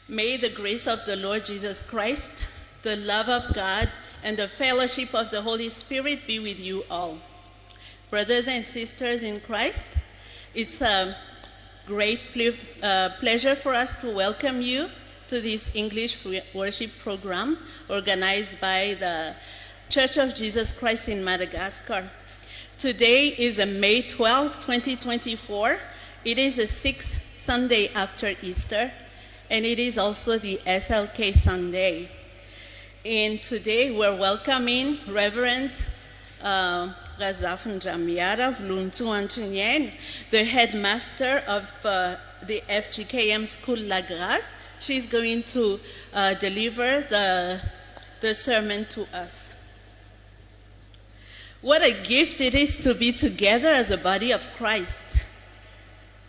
May the grace of the Lord Jesus Christ, the love of God, and the fellowship of the Holy Spirit be with you all. Brothers and sisters in Christ, it's a great pleasure for us to welcome you to this English worship program organized by the Church of Jesus Christ in Madagascar. Today is May 12, 2024. It is the sixth Sunday after Easter, and it is also the SLK Sunday. And today we're welcoming Reverend Razafn Jamiara Vluntu, the headmaster of the FGKM School La Grace. She's going to deliver the sermon to us. What a gift it is to be together as a body of Christ,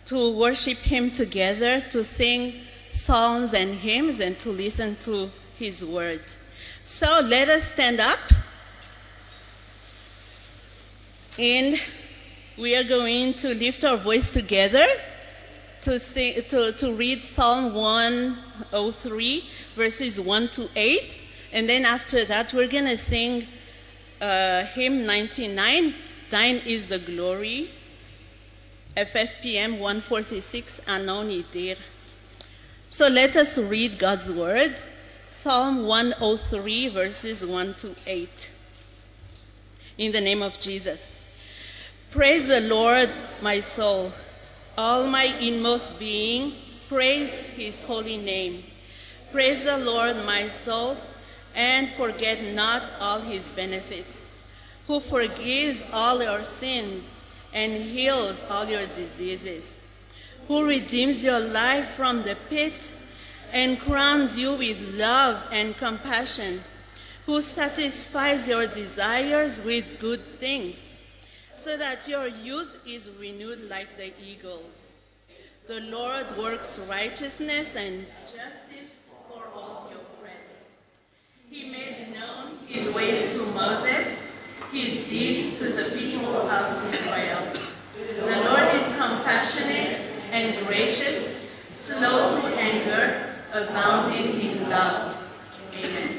to worship Him together, to sing psalms and hymns, and to listen to His word. So let us stand up, and we are going to lift our voice together to read Psalm 103, verses 1 to 8, and then after that we're going to sing hymn 99, Thine is the Glory, FFPM 146, Anoni Dir. So let us read God's word, Psalm 103, verses 1 to 8. In the name of Jesus. Praise the Lord, my soul. All my inmost being, praise His holy name. Praise the Lord, my soul, and forget not all His benefits, who forgives all your sins and heals all your diseases, who redeems your life from the pit and crowns you with love and compassion, who satisfies your desires with good things, so that your youth is renewed like the eagles. The Lord works righteousness and justice for all the oppressed. He made known His ways to Moses, His deeds to the people of Israel. The Lord is compassionate and gracious, slow to anger, abounding in love. Amen.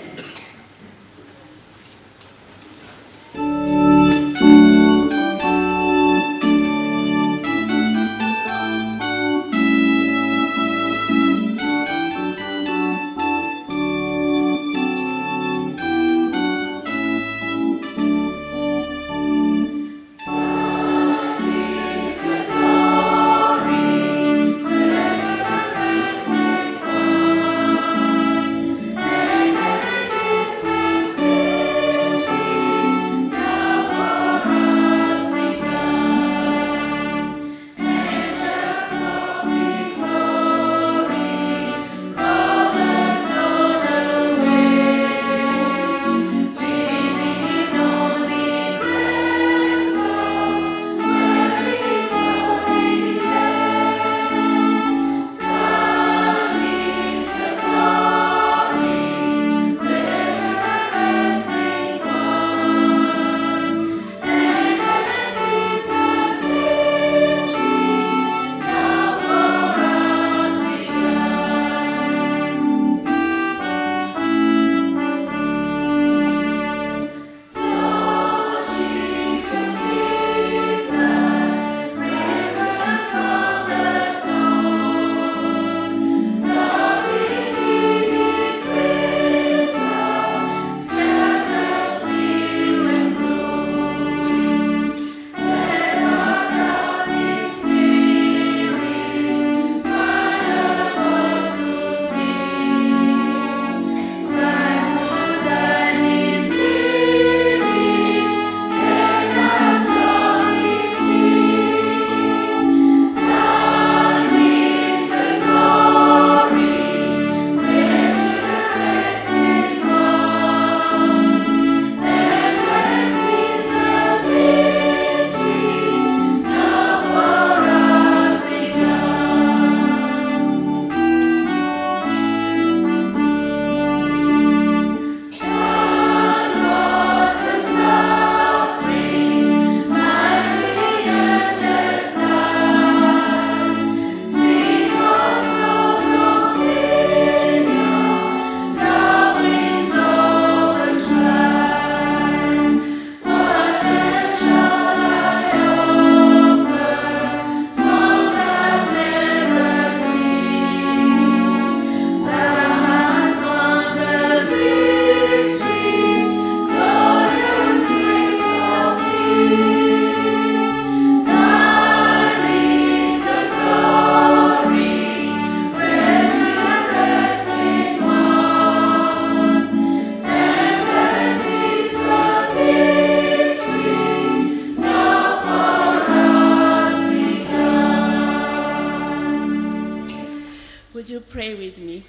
Would you pray with me?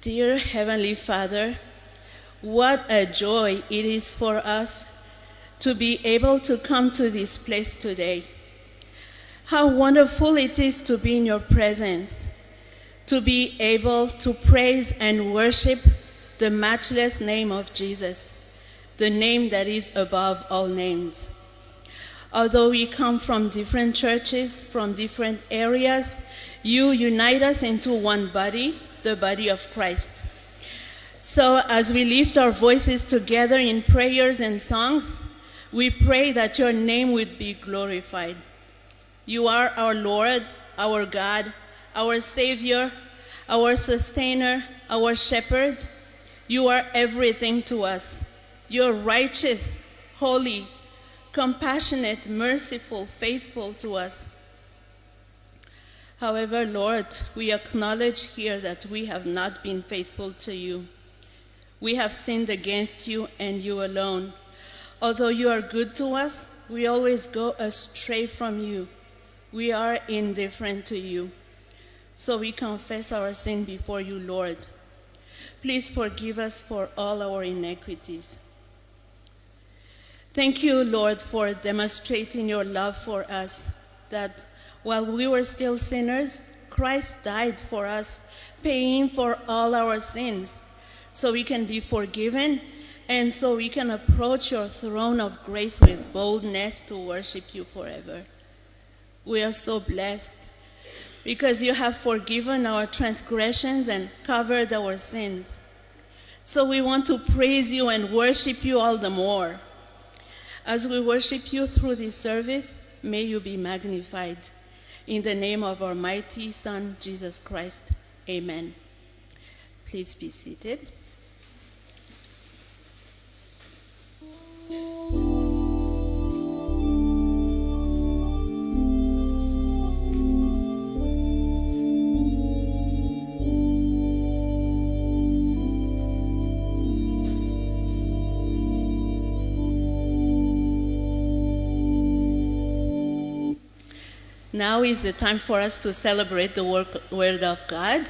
Dear Heavenly Father, what a joy it is for us to be able to come to this place today. How wonderful it is to be in your presence, to be able to praise and worship the matchless name of Jesus, the name that is above all names. Although we come from different churches, from different areas, you unite us into one body, the body of Christ. So as we lift our voices together in prayers and songs, we pray that your name would be glorified. You are our Lord, our God, our Savior, our Sustainer, our Shepherd. You are everything to us. You're righteous, holy, compassionate, merciful, faithful to us. However, Lord, we acknowledge here that we have not been faithful to you. We have sinned against you and you alone. Although you are good to us, we always go astray from you. We are indifferent to you. So we confess our sin before you, Lord. Please forgive us for all our iniquities. Thank you, Lord, for demonstrating your love for us, that while we were still sinners, Christ died for us, paying for all our sins, so we can be forgiven and so we can approach your throne of grace with boldness to worship you forever. We are so blessed because you have forgiven our transgressions and covered our sins. So we want to praise you and worship you all the more. As we worship you through this service, may you be magnified. In the name of our mighty Son, Jesus Christ, amen. Please be seated. Now is the time for us to celebrate the Word of God.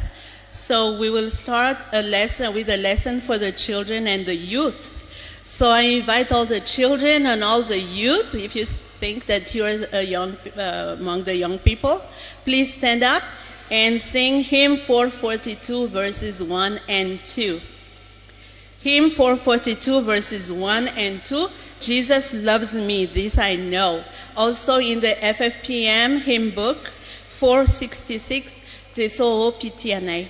So we will start with a lesson for the children and the youth. So I invite all the children and all the youth, if you think that you're among the young people, please stand up and sing hymn 442 verses 1 and 2. Hymn 442 verses 1 and 2, Jesus loves me, this I know. Also in the FFPM hymn book 466, Tesoro Pitianai.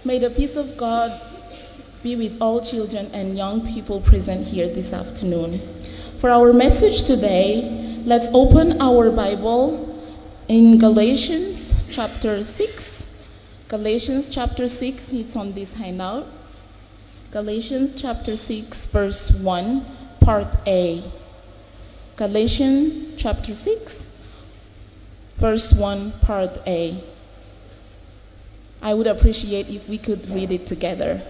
May the peace of God be with all children and young people present here this afternoon. For our message today, Let's open our Bible in Galatians chapter 6. Galatians chapter 6, it's on this handout. Galatians chapter 6, verse 1, part A. Galatians chapter 6, verse 1, part A. I would appreciate if we could read it together.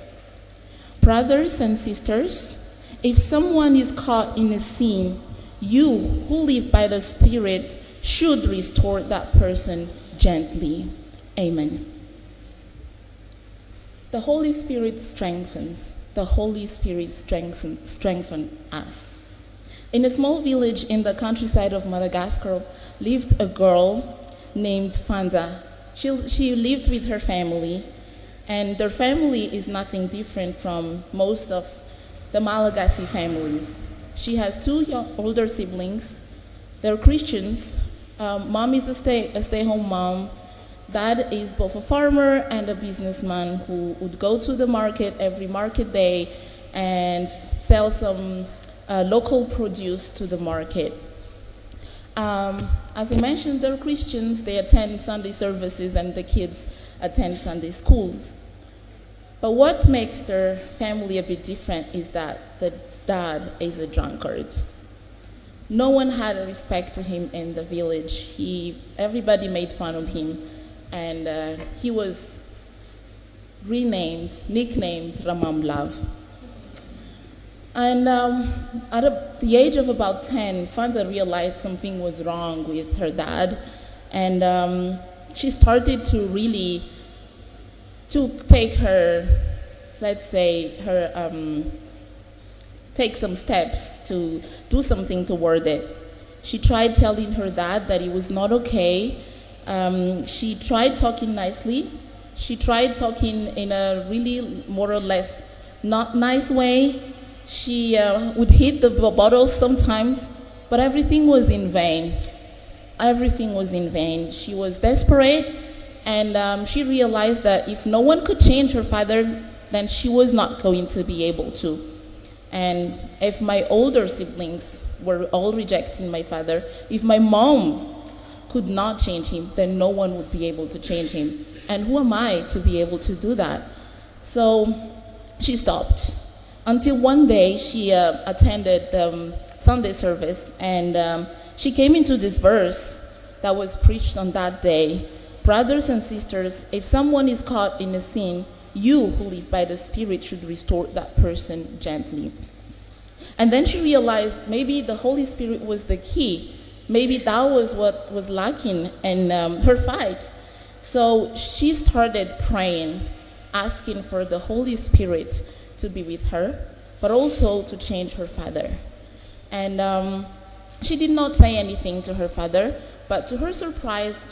Brothers and sisters, if someone is caught in a sin, you who live by the Spirit should restore that person gently. Amen. The Holy Spirit strengthens. The Holy Spirit strengthens us. In a small village in the countryside of Madagascar lived a girl named Fanza. She lived with her family, and their family is nothing different from most of the Malagasy families. She has two older siblings. They're Christians. Mom is a stay-home mom. Dad is both a farmer and a businessman who would go to the market every market day and sell some local produce to the market. As I mentioned, they're Christians. They attend Sunday services and the kids attend Sunday schools. But what makes their family a bit different is that the dad is a drunkard. No one had a respect to him in the village. Everybody made fun of him, and he was nicknamed Ramamlav. And at the age of about 10, Fanza realized something was wrong with her dad, and she started to take her, take some steps to do something toward it. She tried telling her dad that it was not okay. She tried talking nicely. She tried talking in a really more or less not nice way. She would hit the bottles sometimes, but everything was in vain. Everything was in vain. She was desperate, and she realized that if no one could change her father, then she was not going to be able to. And if my older siblings were all rejecting my father, if my mom could not change him, then no one would be able to change him. And who am I to be able to do that? So she stopped. Until one day she attended Sunday service, and she came into this verse that was preached on that day. Brothers and sisters, if someone is caught in a sin, you who live by the Spirit should restore that person gently. And then she realized maybe the Holy Spirit was the key. Maybe that was what was lacking in her fight. So she started praying, asking for the Holy Spirit to be with her, but also to change her father. And she did not say anything to her father, but to her surprise,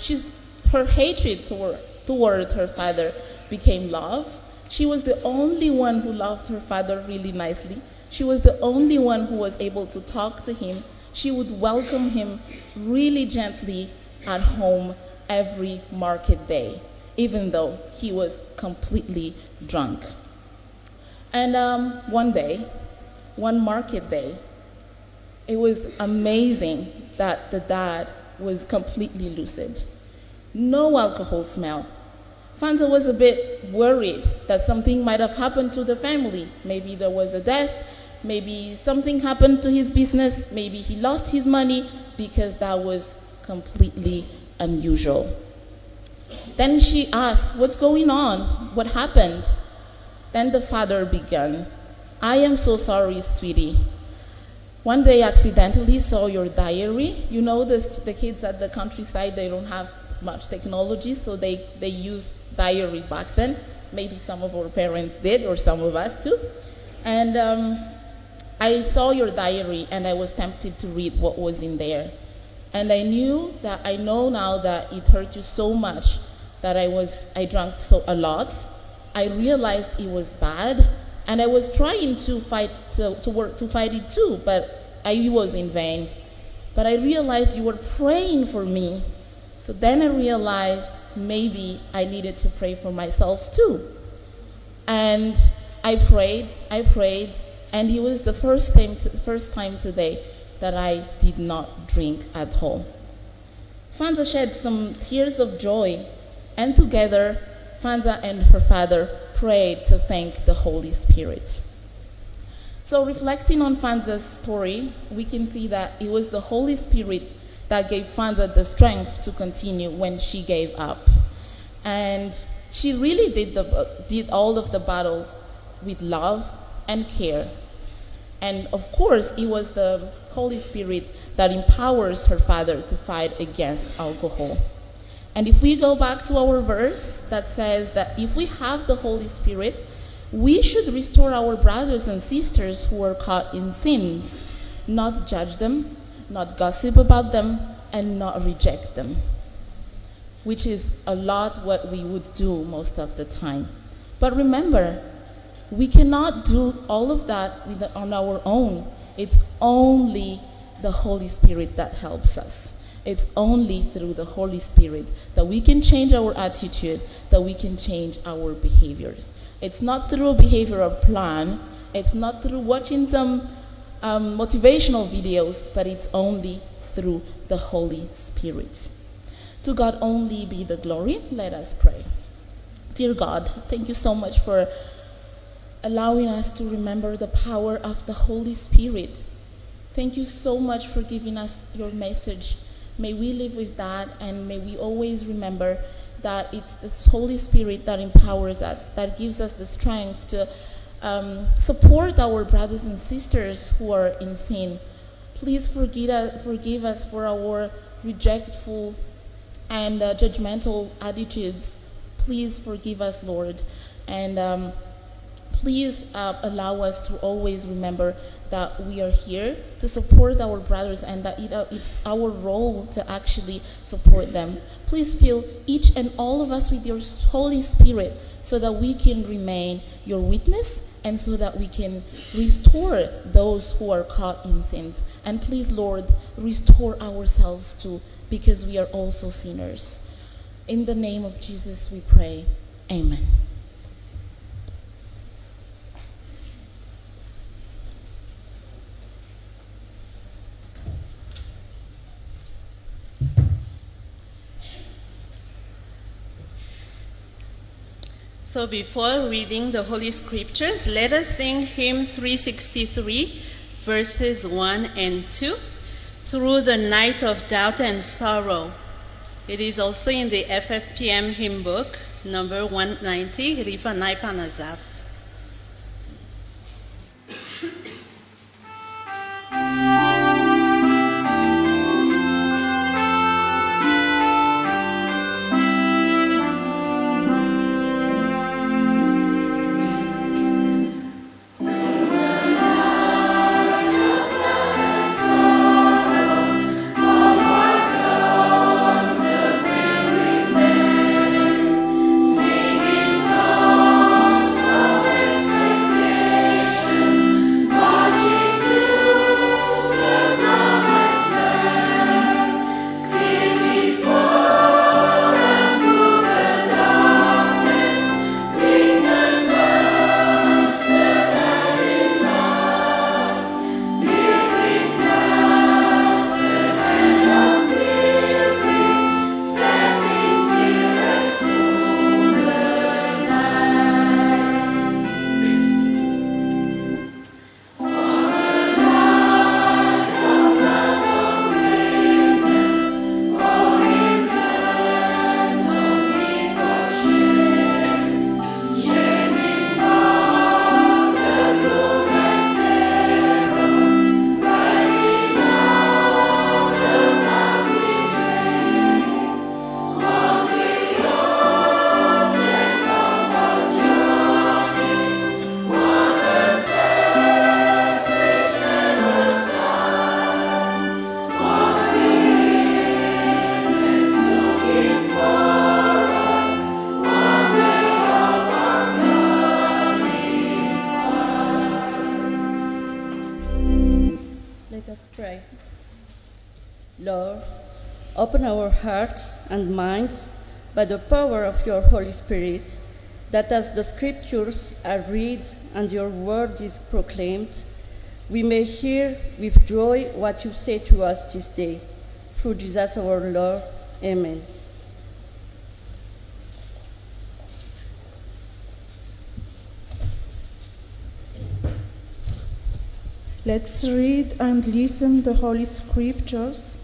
her hatred toward her father became love. She was the only one who loved her father really nicely. She was the only one who was able to talk to him. She would welcome him really gently at home every market day, even though he was completely drunk. And one market day, it was amazing that the dad was completely lucid. No alcohol smell. Fanza was a bit worried that something might have happened to the family. Maybe there was a death, maybe something happened to his business, maybe he lost his money, because that was completely unusual. Then she asked, "What's going on? What happened?" Then the father began, "I am so sorry, sweetie. One day I accidentally saw your diary." You know, the kids at the countryside, they don't have much technology, so they use diary back then. Maybe some of our parents did, or some of us too. And I saw your diary, and I was tempted to read what was in there. And I know now that it hurt you so much that I drank a lot. I realized it was bad, and I was trying to fight it too, but it was in vain. But I realized you were praying for me. So then I realized maybe I needed to pray for myself too. And I prayed, and it was the first time today that I did not drink at all. Fanza shed some tears of joy, and together, Fanza and her father prayed to thank the Holy Spirit. So reflecting on Fanza's story, we can see that it was the Holy Spirit that gave Fanza the strength to continue when she gave up. And she really did all of the battles with love and care. And of course, it was the Holy Spirit that empowers her father to fight against alcohol. And if we go back to our verse that says that if we have the Holy Spirit, we should restore our brothers and sisters who are caught in sins, not judge them, not gossip about them, and not reject them, which is a lot what we would do most of the time. But remember, we cannot do all of that on our own. It's only the Holy Spirit that helps us. It's only through the Holy Spirit that we can change our attitude, that we can change our behaviors. It's not through a behavioral plan. It's not through watching some motivational videos, but it's only through the Holy Spirit. To God only be the glory. Let us pray. Dear God, thank you so much for allowing us to remember the power of the Holy Spirit. Thank you so much for giving us your message. May we live with that, and may we always remember that it's the Holy Spirit that empowers us, that gives us the strength to support our brothers and sisters who are in sin. Please forgive us for our rejectful and judgmental attitudes. Please forgive us, Lord. And please allow us to always remember that we are here to support our brothers, and that it's our role to actually support them. Please fill each and all of us with your Holy Spirit so that we can remain your witness, and so that we can restore those who are caught in sins. And please, Lord, restore ourselves too, because we are also sinners. In the name of Jesus we pray. Amen. So before reading the Holy Scriptures, let us sing hymn 363, verses 1 and 2, Through the Night of Doubt and Sorrow. It is also in the FFPM hymn book, number 190, Rifanai Panazaf. Lord, open our hearts and minds by the power of your Holy Spirit, that as the Scriptures are read and your word is proclaimed, we may hear with joy what you say to us this day. Through Jesus our Lord. Amen. Let's read and listen the Holy Scriptures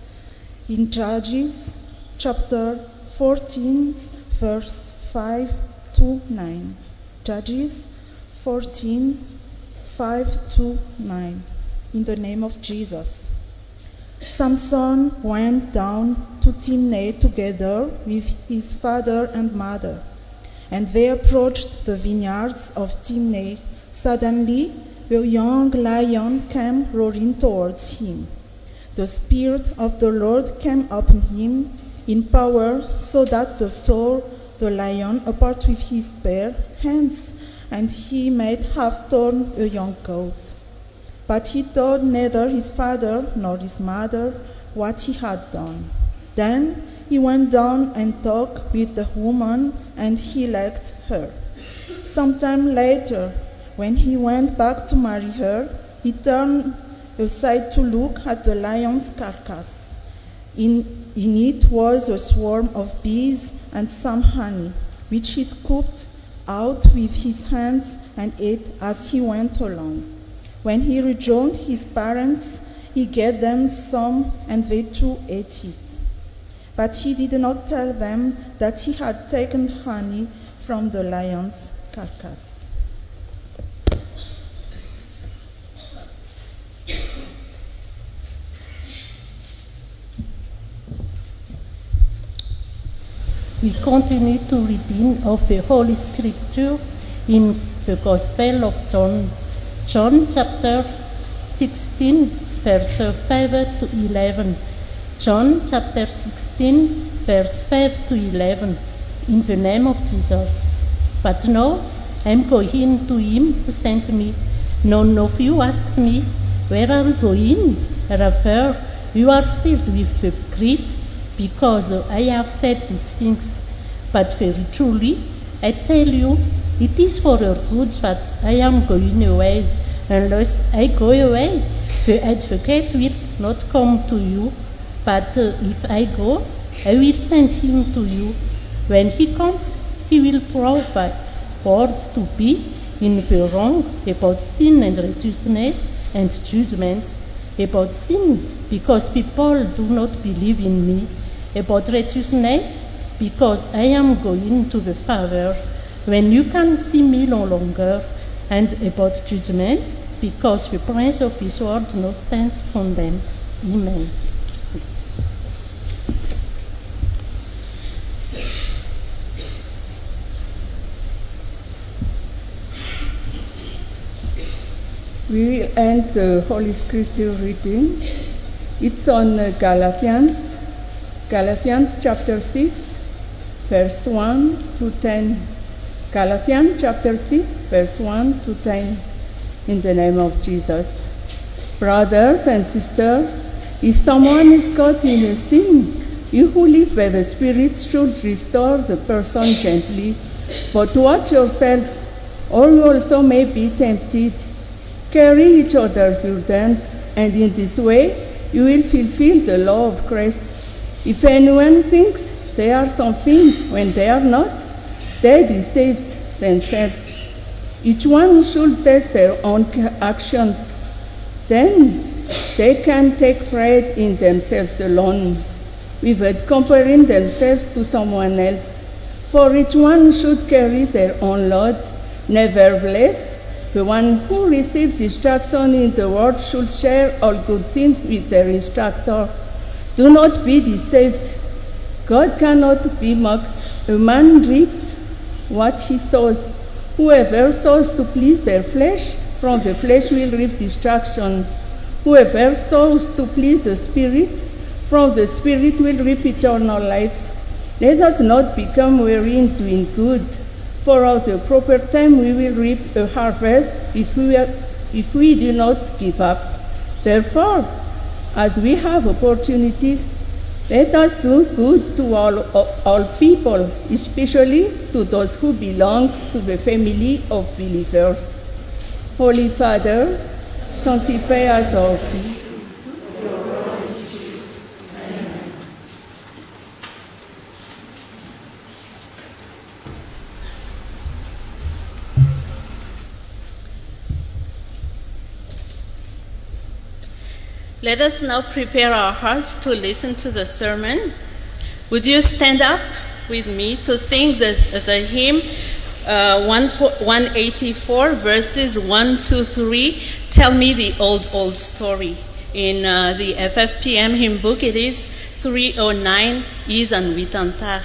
in Judges chapter 14, verse 5 to 9. Judges 14, 5 to 9. In the name of Jesus. Samson went down to Timnah together with his father and mother, and they approached the vineyards of Timnah. Suddenly, a young lion came roaring towards him. The Spirit of the Lord came upon him in power, so that he tore the lion apart with his bare hands, and he made half torn a young goat. But he told neither his father nor his mother what he had done. Then he went down and talked with the woman, and he liked her. Sometime later, when he went back to marry her, he turned aside to look at the lion's carcass. In it was a swarm of bees and some honey, which he scooped out with his hands and ate as he went along. When he rejoined his parents, he gave them some, and they too ate it. But he did not tell them that he had taken honey from the lion's carcass. We continue to reading of the Holy Scripture in the Gospel of John. John chapter 16, verse 5 to 11. John chapter 16, verse 5 to 11. In the name of Jesus. But now I am going to him who sent me. None of you asks me, where are you going? Rather, you are filled with grief because I have said these things. But very truly, I tell you, it is for your good that I am going away. Unless I go away, the advocate will not come to you. But if I go, I will send him to you. When he comes, he will provide words to be in the wrong about sin and righteousness and judgment. About sin, because people do not believe in me. About righteousness, because I am going to the Father, when you can see me no longer. And about judgment, because the prince of this world now stands condemned. Amen. We will end the Holy Scripture reading. It's on Galatians chapter 6, verse 1 to 10. Galatians chapter 6, verse 1 to 10. In the name of Jesus. Brothers and sisters, if someone is caught in a sin, you who live by the Spirit should restore the person gently. But watch yourselves, or you also may be tempted. Carry each other's burdens, and in this way you will fulfill the law of Christ. If anyone thinks they are something when they are not, they deceive themselves. Each one should test their own actions. Then they can take pride in themselves alone, without comparing themselves to someone else. For each one should carry their own load. Nevertheless, the one who receives instruction in the word should share all good things with their instructor. Do not be deceived. God cannot be mocked. A man reaps what he sows. Whoever sows to please their flesh, from the flesh will reap destruction. Whoever sows to please the Spirit, from the Spirit will reap eternal life. Let us not become weary in doing good, for at the proper time we will reap a harvest if we do not give up. Therefore, as we have opportunity, let us do good to all people, especially to those who belong to the family of believers. Holy Father, sanctify us all. Let us now prepare our hearts to listen to the sermon. Would you stand up with me to sing the hymn 184, verses 1 to 3, Tell Me the Old Story. In the FFPM hymn book, it is 309, Is an Witantar.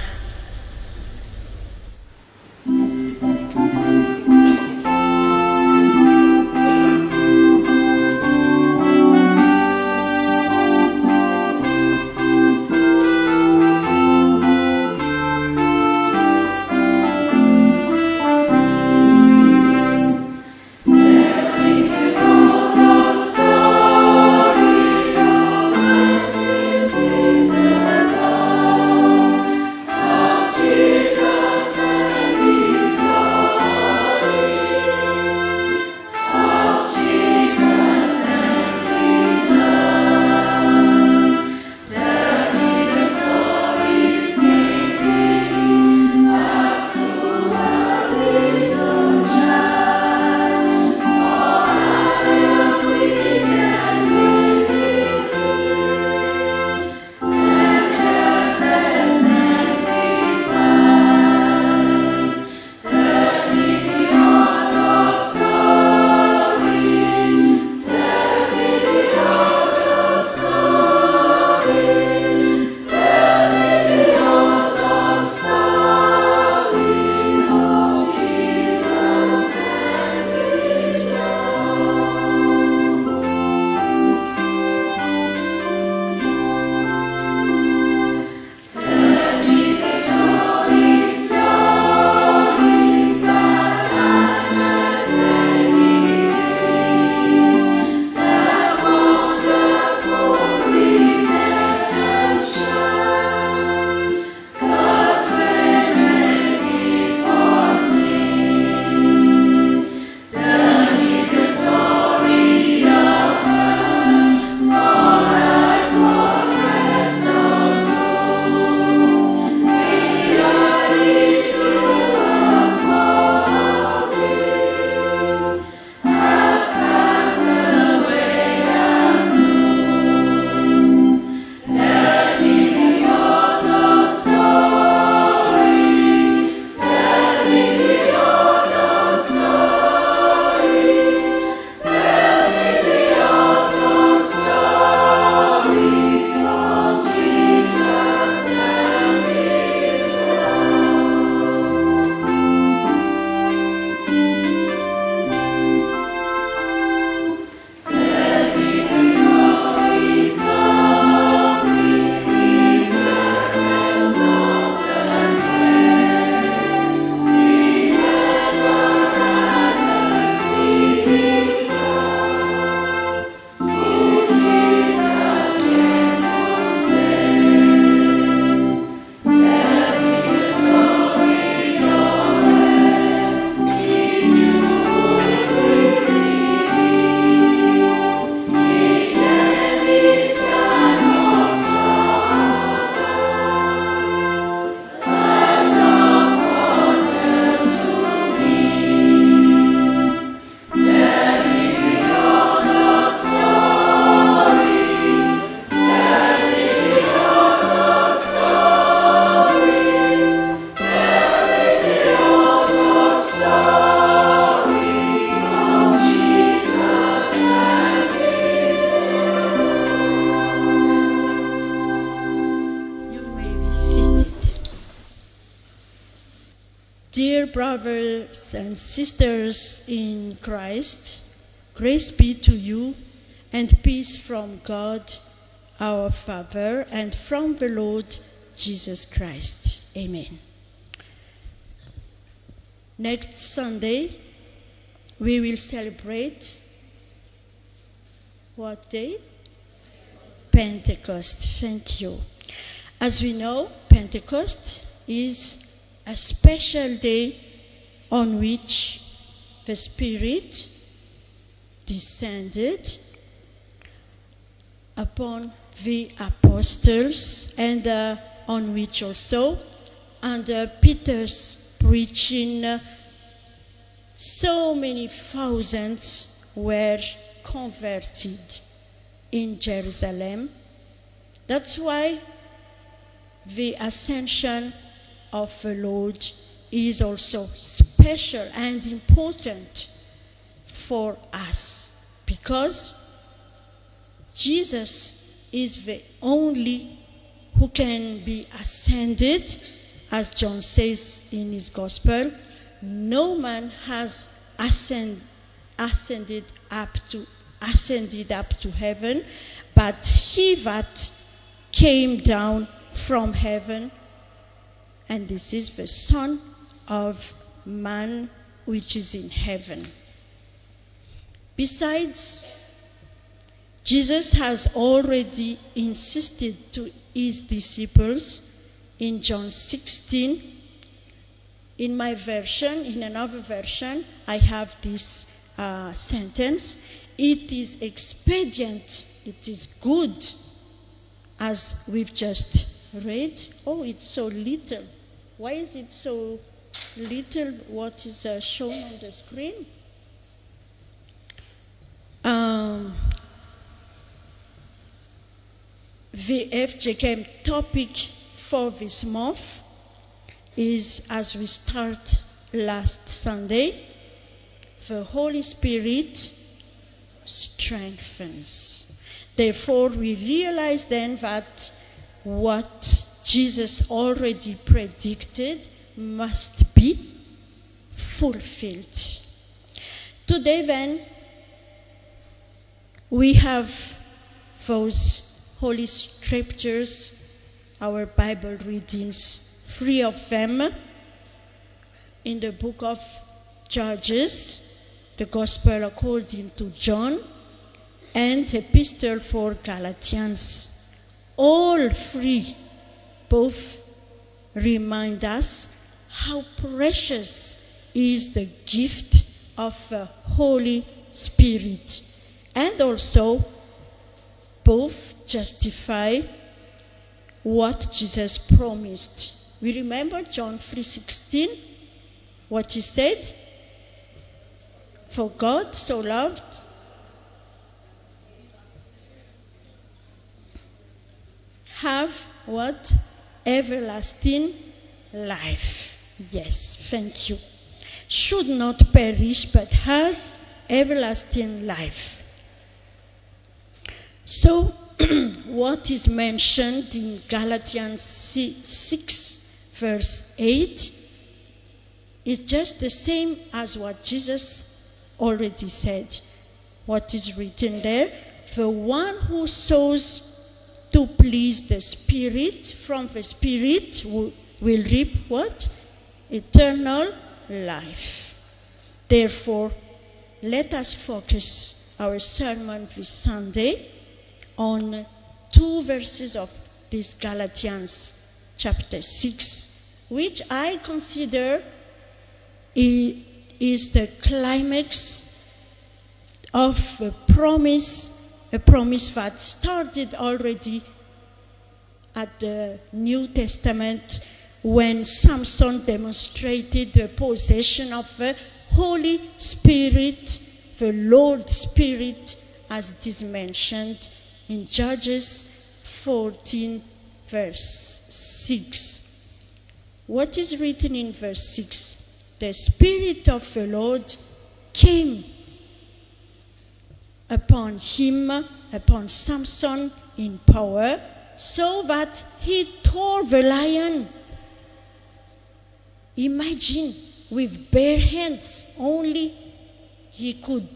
Dear brothers and sisters in Christ, grace be to you and peace from God our Father and from the Lord Jesus Christ. Amen. Next Sunday, we will celebrate what day? Pentecost. Thank you. As we know, Pentecost is a special day on which the Spirit descended upon the apostles, and on which also, under Peter's preaching, so many thousands were converted in Jerusalem. That's why the ascension of the Lord is also special and important for us, because Jesus is the only who can be ascended, as John says in his gospel. No man has ascended up to heaven, but he that came down from heaven, and this is the Son of Man which is in heaven. Besides, Jesus has already insisted to his disciples in John 16. In my version, in another version, I have this sentence: it is expedient, it is good, as we've just read. Oh, it's so little. Why is it so little what is shown on the screen? The FJKM topic for this month is, as we start last Sunday, the Holy Spirit strengthens. Therefore, we realize then that what Jesus already predicted must be fulfilled. Today then, we have those Holy Scriptures, our Bible readings, 3 of them in the book of Judges, the Gospel according to John, and Epistle for Galatians. All 3 both remind us how precious is the gift of the Holy Spirit, and also both justify what Jesus promised. We remember John 3:16, what he said: for God so loved have what? Everlasting life. Yes, thank you. Should not perish, but have everlasting life. So, what is mentioned in Galatians 6, verse 8, is just the same as what Jesus already said. What is written there? The one who sows to please the Spirit, from the Spirit will reap what? Eternal life. Therefore, let us focus our sermon this Sunday on 2 verses of this Galatians chapter 6, which I consider is the climax of a promise that started already at the New Testament, when Samson demonstrated the possession of the Holy Spirit, the Lord Spirit, as it is mentioned in Judges 14, verse 6. What is written in verse 6? The Spirit of the Lord came upon him, upon Samson, in power, so that he tore the lion. Imagine, with bare hands only, he could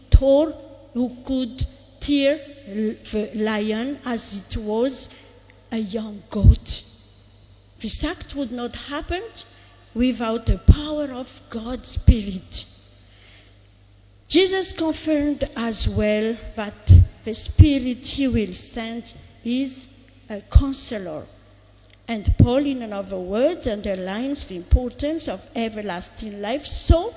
tear the lion as it was a young goat. This act would not happen without the power of God's Spirit. Jesus confirmed as well that the Spirit he will send is a counselor. And Paul, in another word, underlines the importance of everlasting life. So,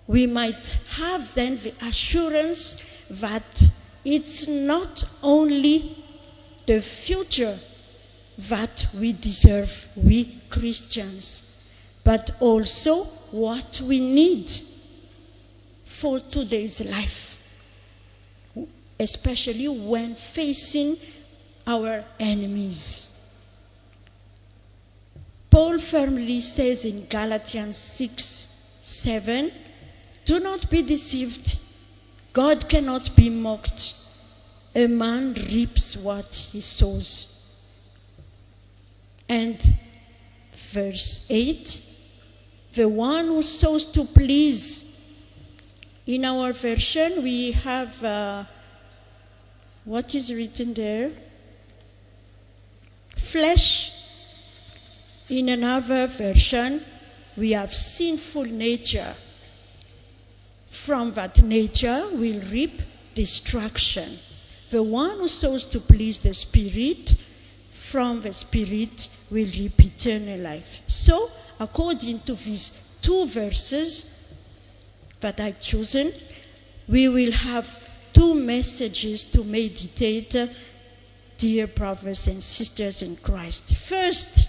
we might have then the assurance that it's not only the future that we deserve, we Christians, but also what we need for today's life, especially when facing our enemies. Paul firmly says in Galatians 6:7, "Do not be deceived. God cannot be mocked. A man reaps what he sows." And verse 8, "The one who sows to please." In our version, we have what is written there? Flesh. In another version, we have sinful nature. From that nature will reap destruction. The one who sows to please the Spirit, from the Spirit will reap eternal life. So, according to these two verses that I've chosen, we will have two messages to meditate, dear brothers and sisters in Christ. First,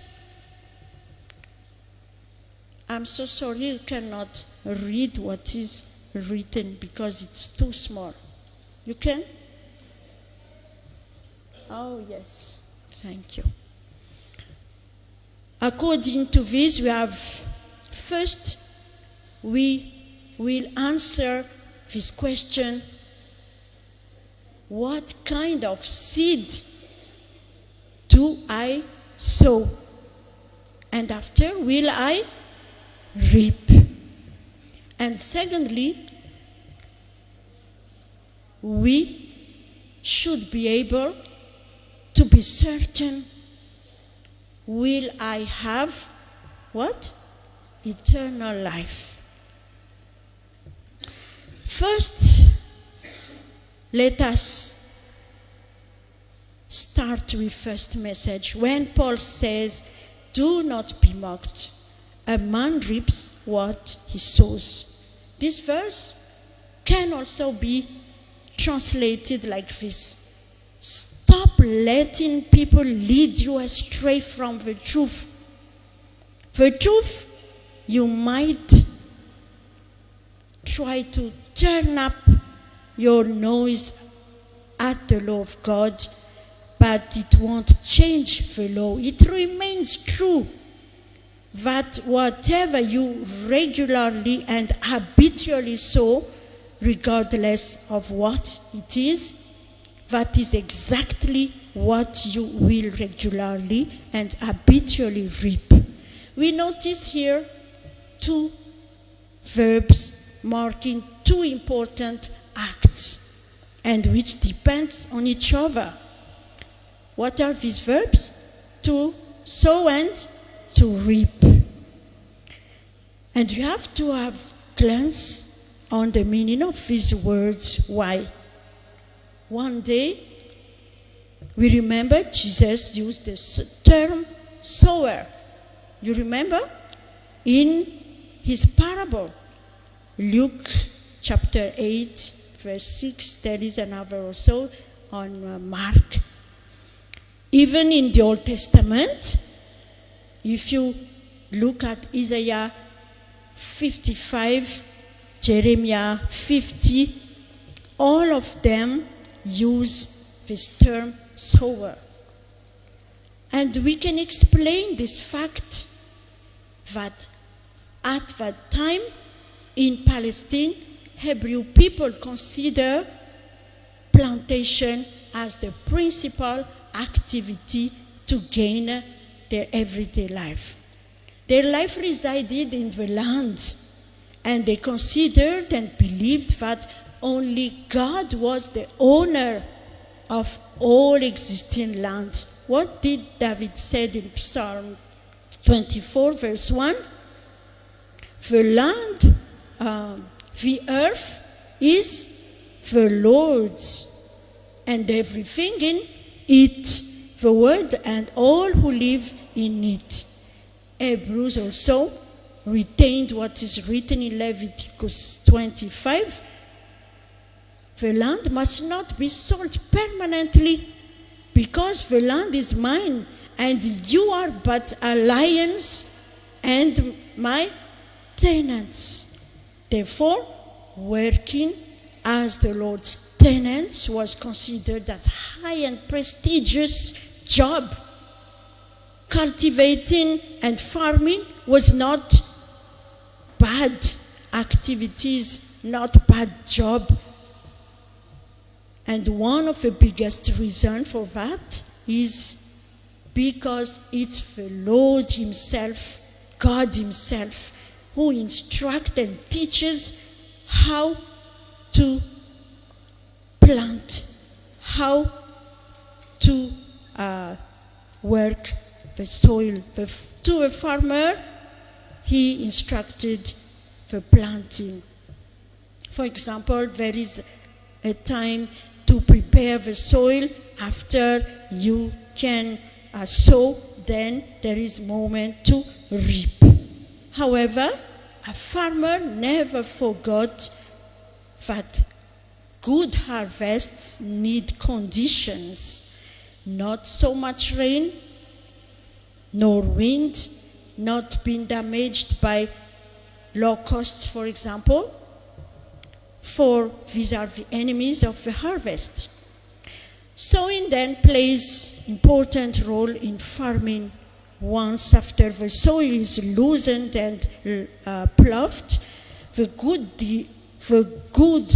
I'm so sorry you cannot read what is written because it's too small. You can? Oh, yes. Thank you. According to this, we have first, we will answer this question: what kind of seed do I sow? And after, will I reap? And secondly, we should be able to be certain, will I have what? Eternal life. First, let us start with first message. When Paul says, "Do not be mocked. A man reaps what he sows." This verse can also be translated like this: stop letting people lead you astray from the truth. The truth, you might try to turn up your nose at the law of God, but it won't change the law. It remains true that whatever you regularly and habitually sow, regardless of what it is, that is exactly what you will regularly and habitually reap. We notice here two verbs marking two important acts and which depends on each other. What are these verbs? To sow and to reap. And you have to have glance on the meaning of these words. Why? One day, we remember Jesus used the term sower. You remember? In his parable, Luke chapter 8, verse 6, there is another also on Mark. Even in the Old Testament, if you look at Isaiah 55, Jeremiah 50, all of them use this term sower. And we can explain this fact that at that time in Palestine, Hebrew people consider plantation as the principal activity to gain their everyday life. Their life resided in the land, and they considered and believed that only God was the owner of all existing land. What did David say in Psalm 24, verse 1? The land, the earth is the Lord's, and everything in it, the world and all who live in it. Hebrews also retained what is written in Leviticus 25, the land must not be sold permanently, because the land is mine, and you are but aliens and my tenants. Therefore, working as the Lord's tenants was considered as high and prestigious job. Cultivating and farming was not bad activities, not bad job. And one of the biggest reasons for that is because it's the Lord himself, God himself, who instructs and teaches how to plant, how to work the soil. To a farmer, he instructed the planting. For example, there is a time to prepare the soil after you can sow, then there is moment to reap. However, a farmer never forgot that good harvests need conditions, not so much rain, nor wind, not being damaged by locusts, for example, for these are the enemies of the harvest. Sowing then plays important role in farming. Once after the soil is loosened and ploughed, the good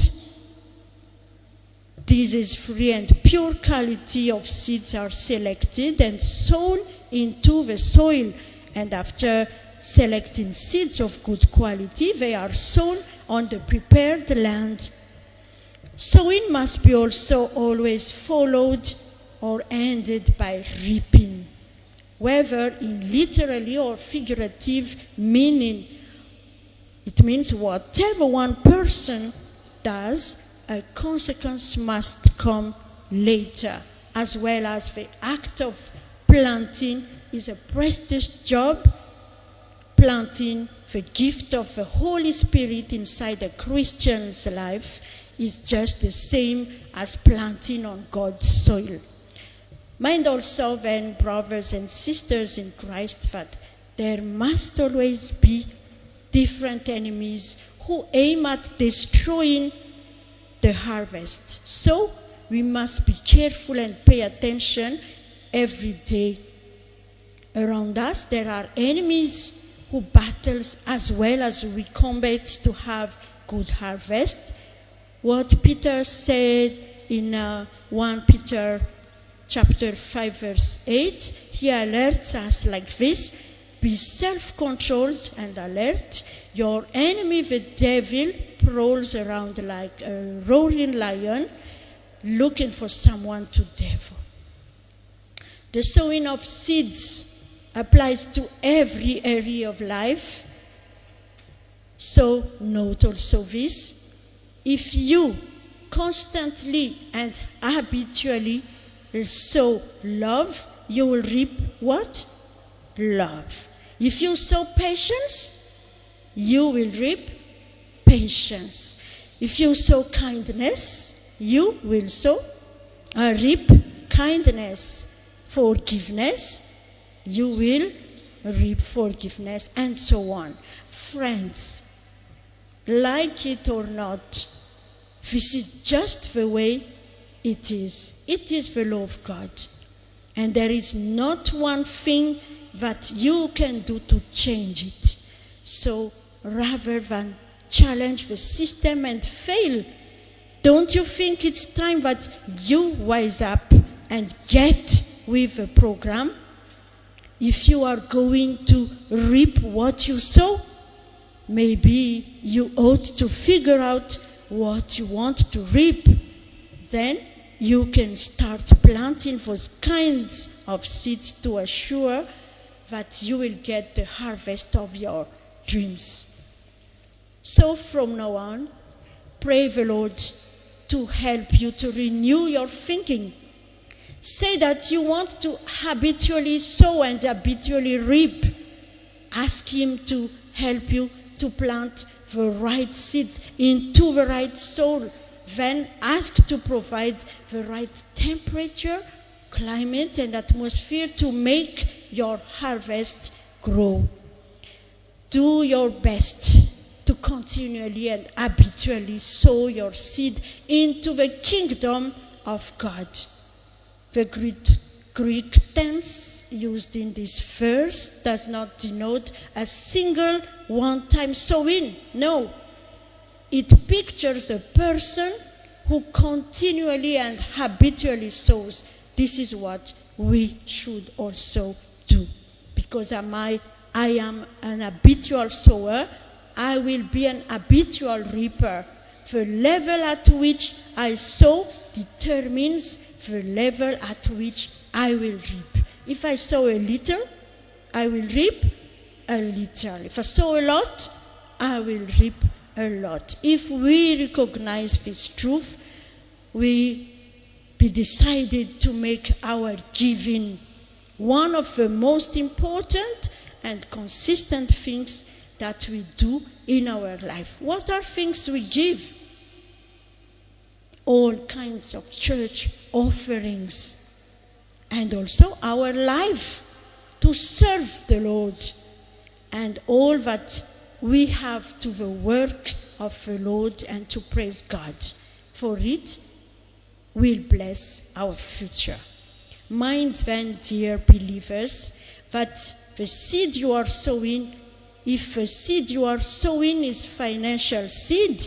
disease-free and pure quality of seeds are selected and sown into the soil. And after selecting seeds of good quality, they are sown on the prepared land. Sowing must be also always followed or ended by reaping, whether in literally or figurative meaning. It means whatever one person does, a consequence must come later, as well as the act of planting is a prestigious job. Planting, the gift of the Holy Spirit inside a Christian's life, is just the same as planting on God's soil. Mind also then, brothers and sisters in Christ, that there must always be different enemies who aim at destroying the harvest. So we must be careful and pay attention every day. Around us there are enemies who battles as well as we combat to have good harvest. What Peter said in 1 Peter chapter 5 verse 8, he alerts us like this: be self-controlled and alert. Your enemy, the devil, prowls around like a roaring lion, looking for someone to devour. The sowing of seeds applies to every area of life. So note also this: if you constantly and habitually sow love, you will reap what? Love. If you sow patience, you will reap patience. If you sow kindness, you will reap kindness. Forgiveness, you will reap forgiveness, and so on. Friends, like it or not, this is just the way it is. It is the law of God. And there is not one thing that you can do to change it. So rather than challenge the system and fail, don't you think it's time that you wise up and get with the program? If you are going to reap what you sow, maybe you ought to figure out what you want to reap. Then you can start planting those kinds of seeds to assure that you will get the harvest of your dreams. So from now on, pray the Lord to help you to renew your thinking. Say that you want to habitually sow and habitually reap. Ask him to help you to plant the right seeds into the right soil. Then ask to provide the right temperature, climate, and atmosphere to make your harvest grow. Do your best to continually and habitually sow your seed into the kingdom of God. The Greek tense used in this verse does not denote a single one-time sowing. No. It pictures a person who continually and habitually sows. This is what we should also do. Because I am an habitual sower, I will be an habitual reaper. The level at which I sow determines the level at which I will reap. If I sow a little, I will reap a little. If I sow a lot, I will reap a lot. If we recognize this truth, we be decided to make our giving one of the most important and consistent things that we do in our life. What are things we give? All kinds of church offerings, and also our life to serve the Lord, and all that we have to the work of the Lord and to praise God. For it will bless our future. Mind then, dear believers, that the seed you are sowing, if the seed you are sowing is financial seed,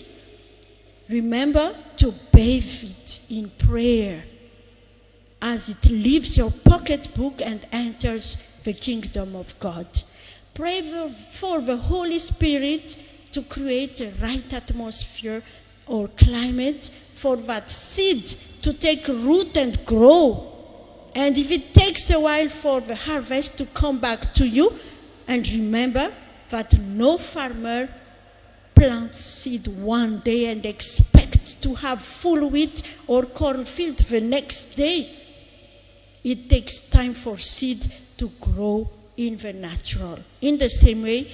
remember to bathe it in prayer as it leaves your pocketbook and enters the kingdom of God. Pray for the Holy Spirit to create a right atmosphere or climate for that seed to take root and grow. And if it takes a while for the harvest to come back to you, and remember that no farmer plants seed one day and expects to have full wheat or cornfield the next day. It takes time for seed to grow in the natural. In the same way,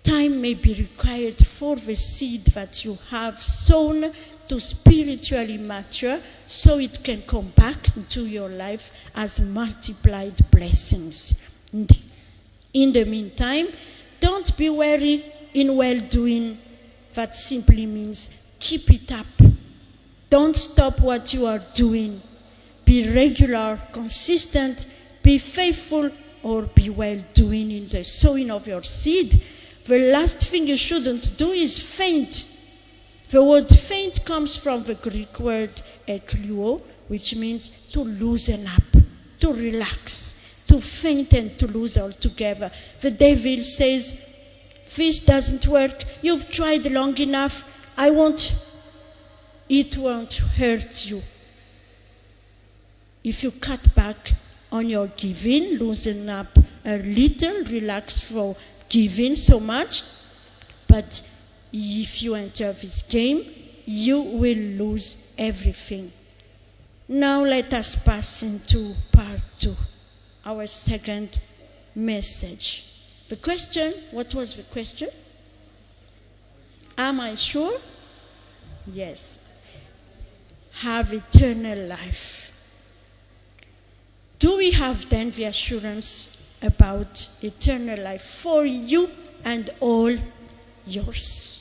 time may be required for the seed that you have sown to spiritually mature, so it can come back into your life as multiplied blessings. In the meantime, don't be weary in well-doing. That simply means keep it up. Don't stop what you are doing. Be regular, consistent, be faithful, or be well-doing in the sowing of your seed. The last thing you shouldn't do is faint. The word faint comes from the Greek word ekluo, which means to loosen up, to relax, to faint and to lose altogether. The devil says, this doesn't work, you've tried long enough, it won't hurt you. If you cut back on your giving, loosen up a little, relax for giving so much, but if you enter this game, you will lose everything. Now let us pass into part 2, our second message. The question, what was the question? Am I sure? Yes. Have eternal life. Do we have then the assurance about eternal life for you and all yours?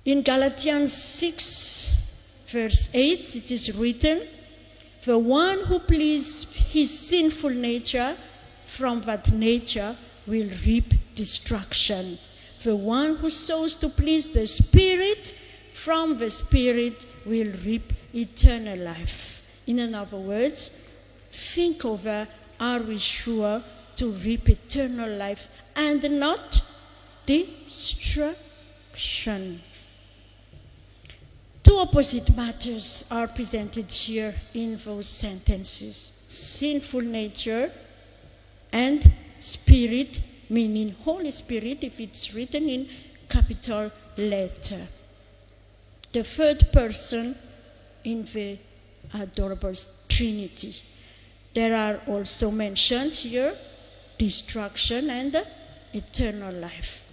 In Galatians 6, verse 8, it is written, the one who pleases his sinful nature, from that nature will reap destruction. The one who sows to please the Spirit, from the Spirit will reap eternal life. In other words, think over, are we sure to reap eternal life and not destruction? Two opposite matters are presented here in those sentences. Sinful nature and Spirit, meaning Holy Spirit, if it's written in capital letter. The third person in the adorable Trinity. There are also mentioned here destruction and eternal life.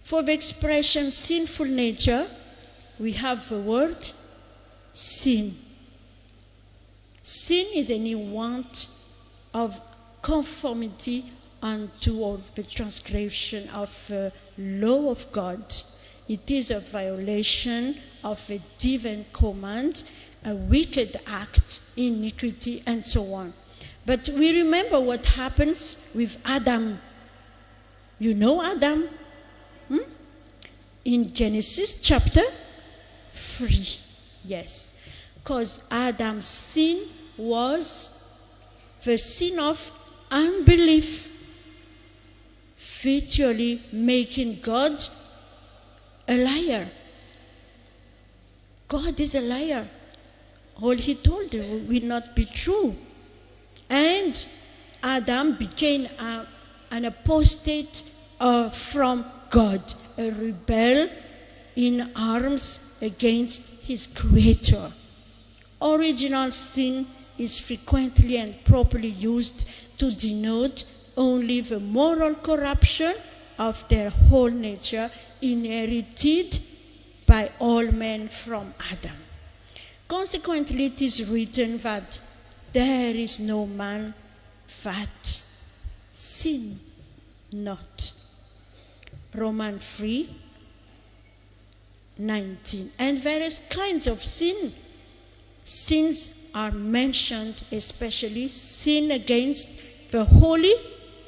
For the expression sinful nature, we have the word sin. Sin is any want of conformity unto or the transgression of the law of God. It is a violation of a divine command, a wicked act, iniquity, and so on. But we remember what happens with Adam. You know Adam? In Genesis chapter 3. Yes. Because Adam's sin was the sin of unbelief, virtually making God a liar. God is a liar. All he told him will not be true. And Adam became an apostate from God, a rebel in arms against his creator. Original sin is frequently and properly used to denote only the moral corruption of their whole nature inherited by all men from Adam. Consequently, it is written that there is no man that sin not. Romans 3:19. And various kinds of sin. Sins are mentioned, especially sin against the Holy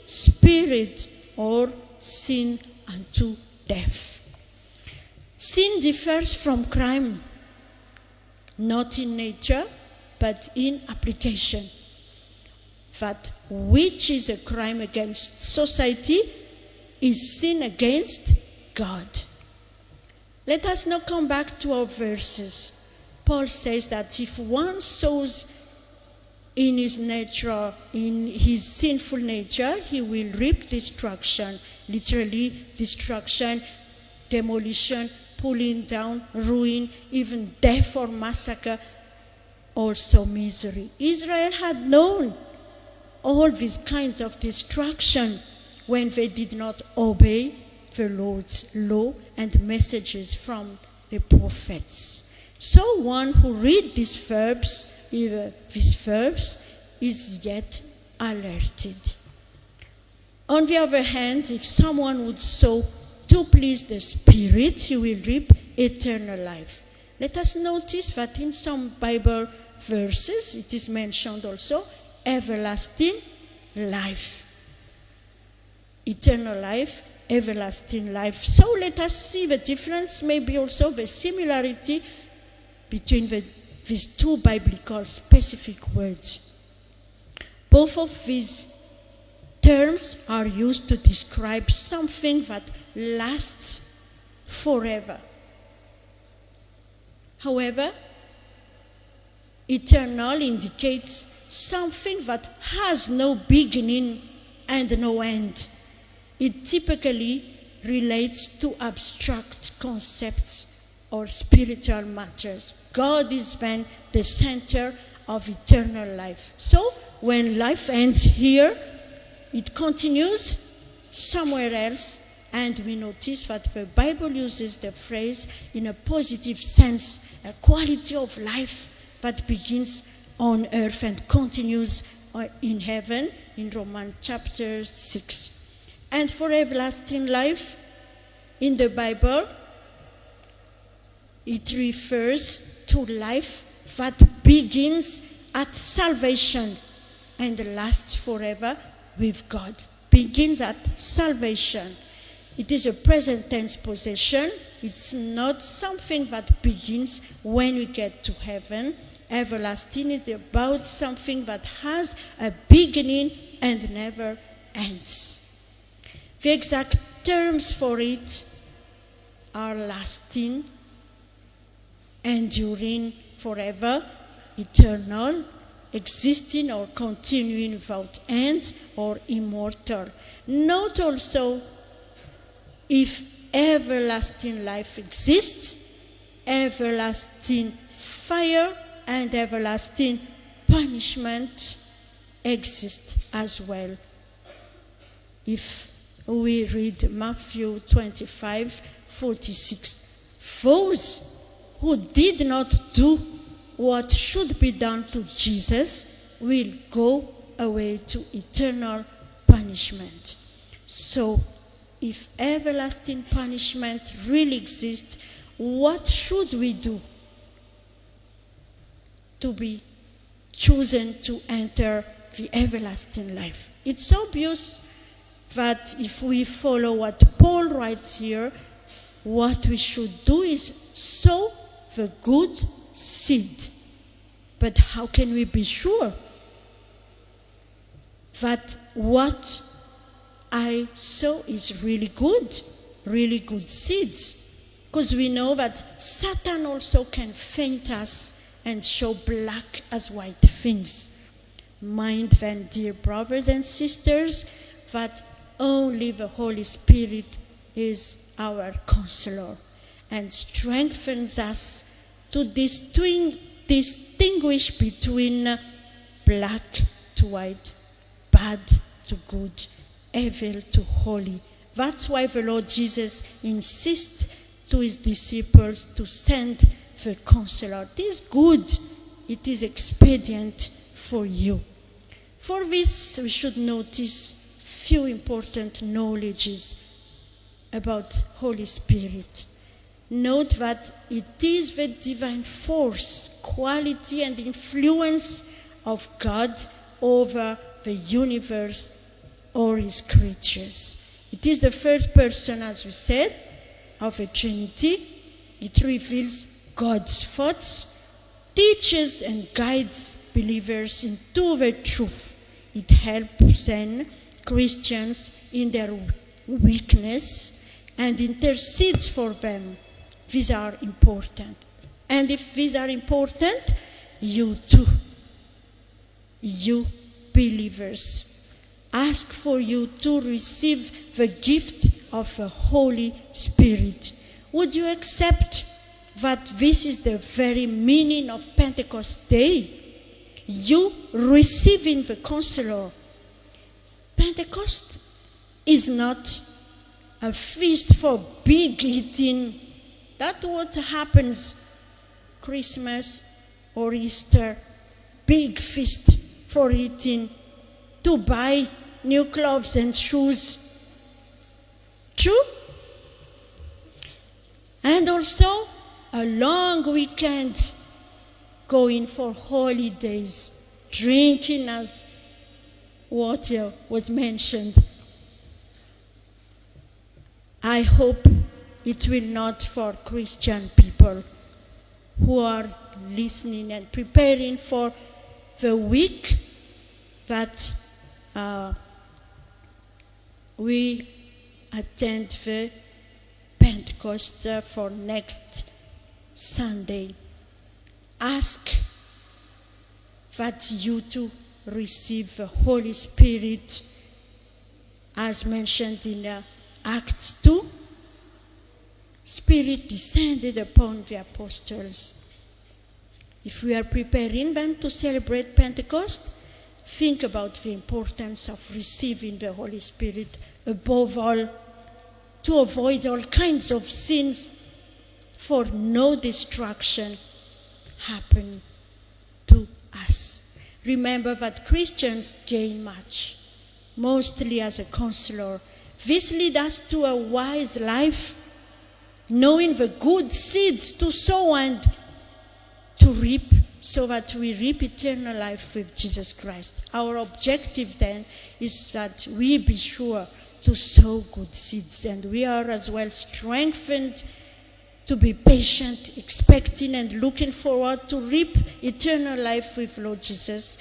Spirit or sin unto death. Sin differs from crime, not in nature, but in application. That which is a crime against society is sin against God. Let us now come back to our verses. Paul says that if one sows in his nature, in his sinful nature, he will reap destruction. Literally, destruction, demolition, pulling down, ruin, even death or massacre, also misery. Israel had known all these kinds of destruction when they did not obey the Lord's law and messages from the prophets. So one who reads these verbs is yet alerted. On the other hand, if someone would sow to please the Spirit, he will reap eternal life. Let us notice that in some Bible verses, it is mentioned also, everlasting life. Eternal life, everlasting life. So let us see the difference, maybe also the similarity between these two biblical specific words. Both of these terms are used to describe something that lasts forever. However, eternal indicates something that has no beginning and no end. It typically relates to abstract concepts or spiritual matters. God is then the center of eternal life. So when life ends here, it continues somewhere else, and we notice that the Bible uses the phrase in a positive sense, a quality of life that begins on earth and continues in heaven, in Romans chapter 6. And for everlasting life, in the Bible, it refers to life that begins at salvation and lasts forever with God. Begins at salvation. It is a present tense possession. It's not something that begins when we get to heaven. Everlasting is about something that has a beginning and never ends. The exact terms for it are lasting, enduring forever, eternal, existing or continuing without end, or immortal. Note also, if everlasting life exists, everlasting fire and everlasting punishment exist as well. If we read Matthew 25:46. Those who did not do what should be done to Jesus will go away to eternal punishment. So, if everlasting punishment really exists, what should we do to be chosen to enter the everlasting life? It's obvious that if we follow what Paul writes here, what we should do is sow the good seed. But how can we be sure that what I sow is really good seeds? Because we know that Satan also can feint us and show black as white things. Mind then, dear brothers and sisters, that only the Holy Spirit is our counselor and strengthens us to distinguish between black to white, bad to good, evil to holy. That's why the Lord Jesus insists to his disciples to send the counselor. It is good, it is expedient for you. For this, we should notice few important knowledges about Holy Spirit. Note that it is the divine force, quality, and influence of God over the universe or his creatures. It is the third person, as we said, of the Trinity. It reveals God's thoughts, teaches and guides believers into the truth. It helps then Christians in their weakness and intercedes for them. These are important. And if these are important, you too, you believers, ask for you to receive the gift of the Holy Spirit. Would you accept that this is the very meaning of Pentecost Day? You receiving the counselor. Pentecost is not a feast for big eating. That's what happens Christmas or Easter. Big feast for eating, to buy new clothes and shoes. True? And also a long weekend going for holidays, drinking as what was mentioned. I hope it will not for Christian people who are listening and preparing for the week that we attend the Pentecost for next Sunday. Ask that you too receive the Holy Spirit as mentioned in Acts 2. Spirit descended upon the apostles. If we are preparing then to celebrate Pentecost, think about the importance of receiving the Holy Spirit, above all, to avoid all kinds of sins, for no destruction happen to us. Remember that Christians gain much, mostly as a counselor. This leads us to a wise life, knowing the good seeds to sow and to reap, so that we reap eternal life with Jesus Christ. Our objective then is that we be sure to sow good seeds, and we are as well strengthened to be patient, expecting and looking forward to reap eternal life with Lord Jesus,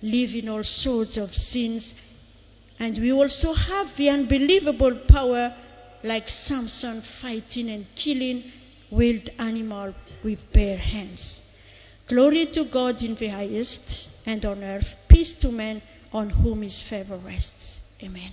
leaving all sorts of sins. And we also have the unbelievable power, like Samson, fighting and killing wild animals with bare hands. Glory to God in the highest, and on earth peace to men on whom his favor rests. Amen.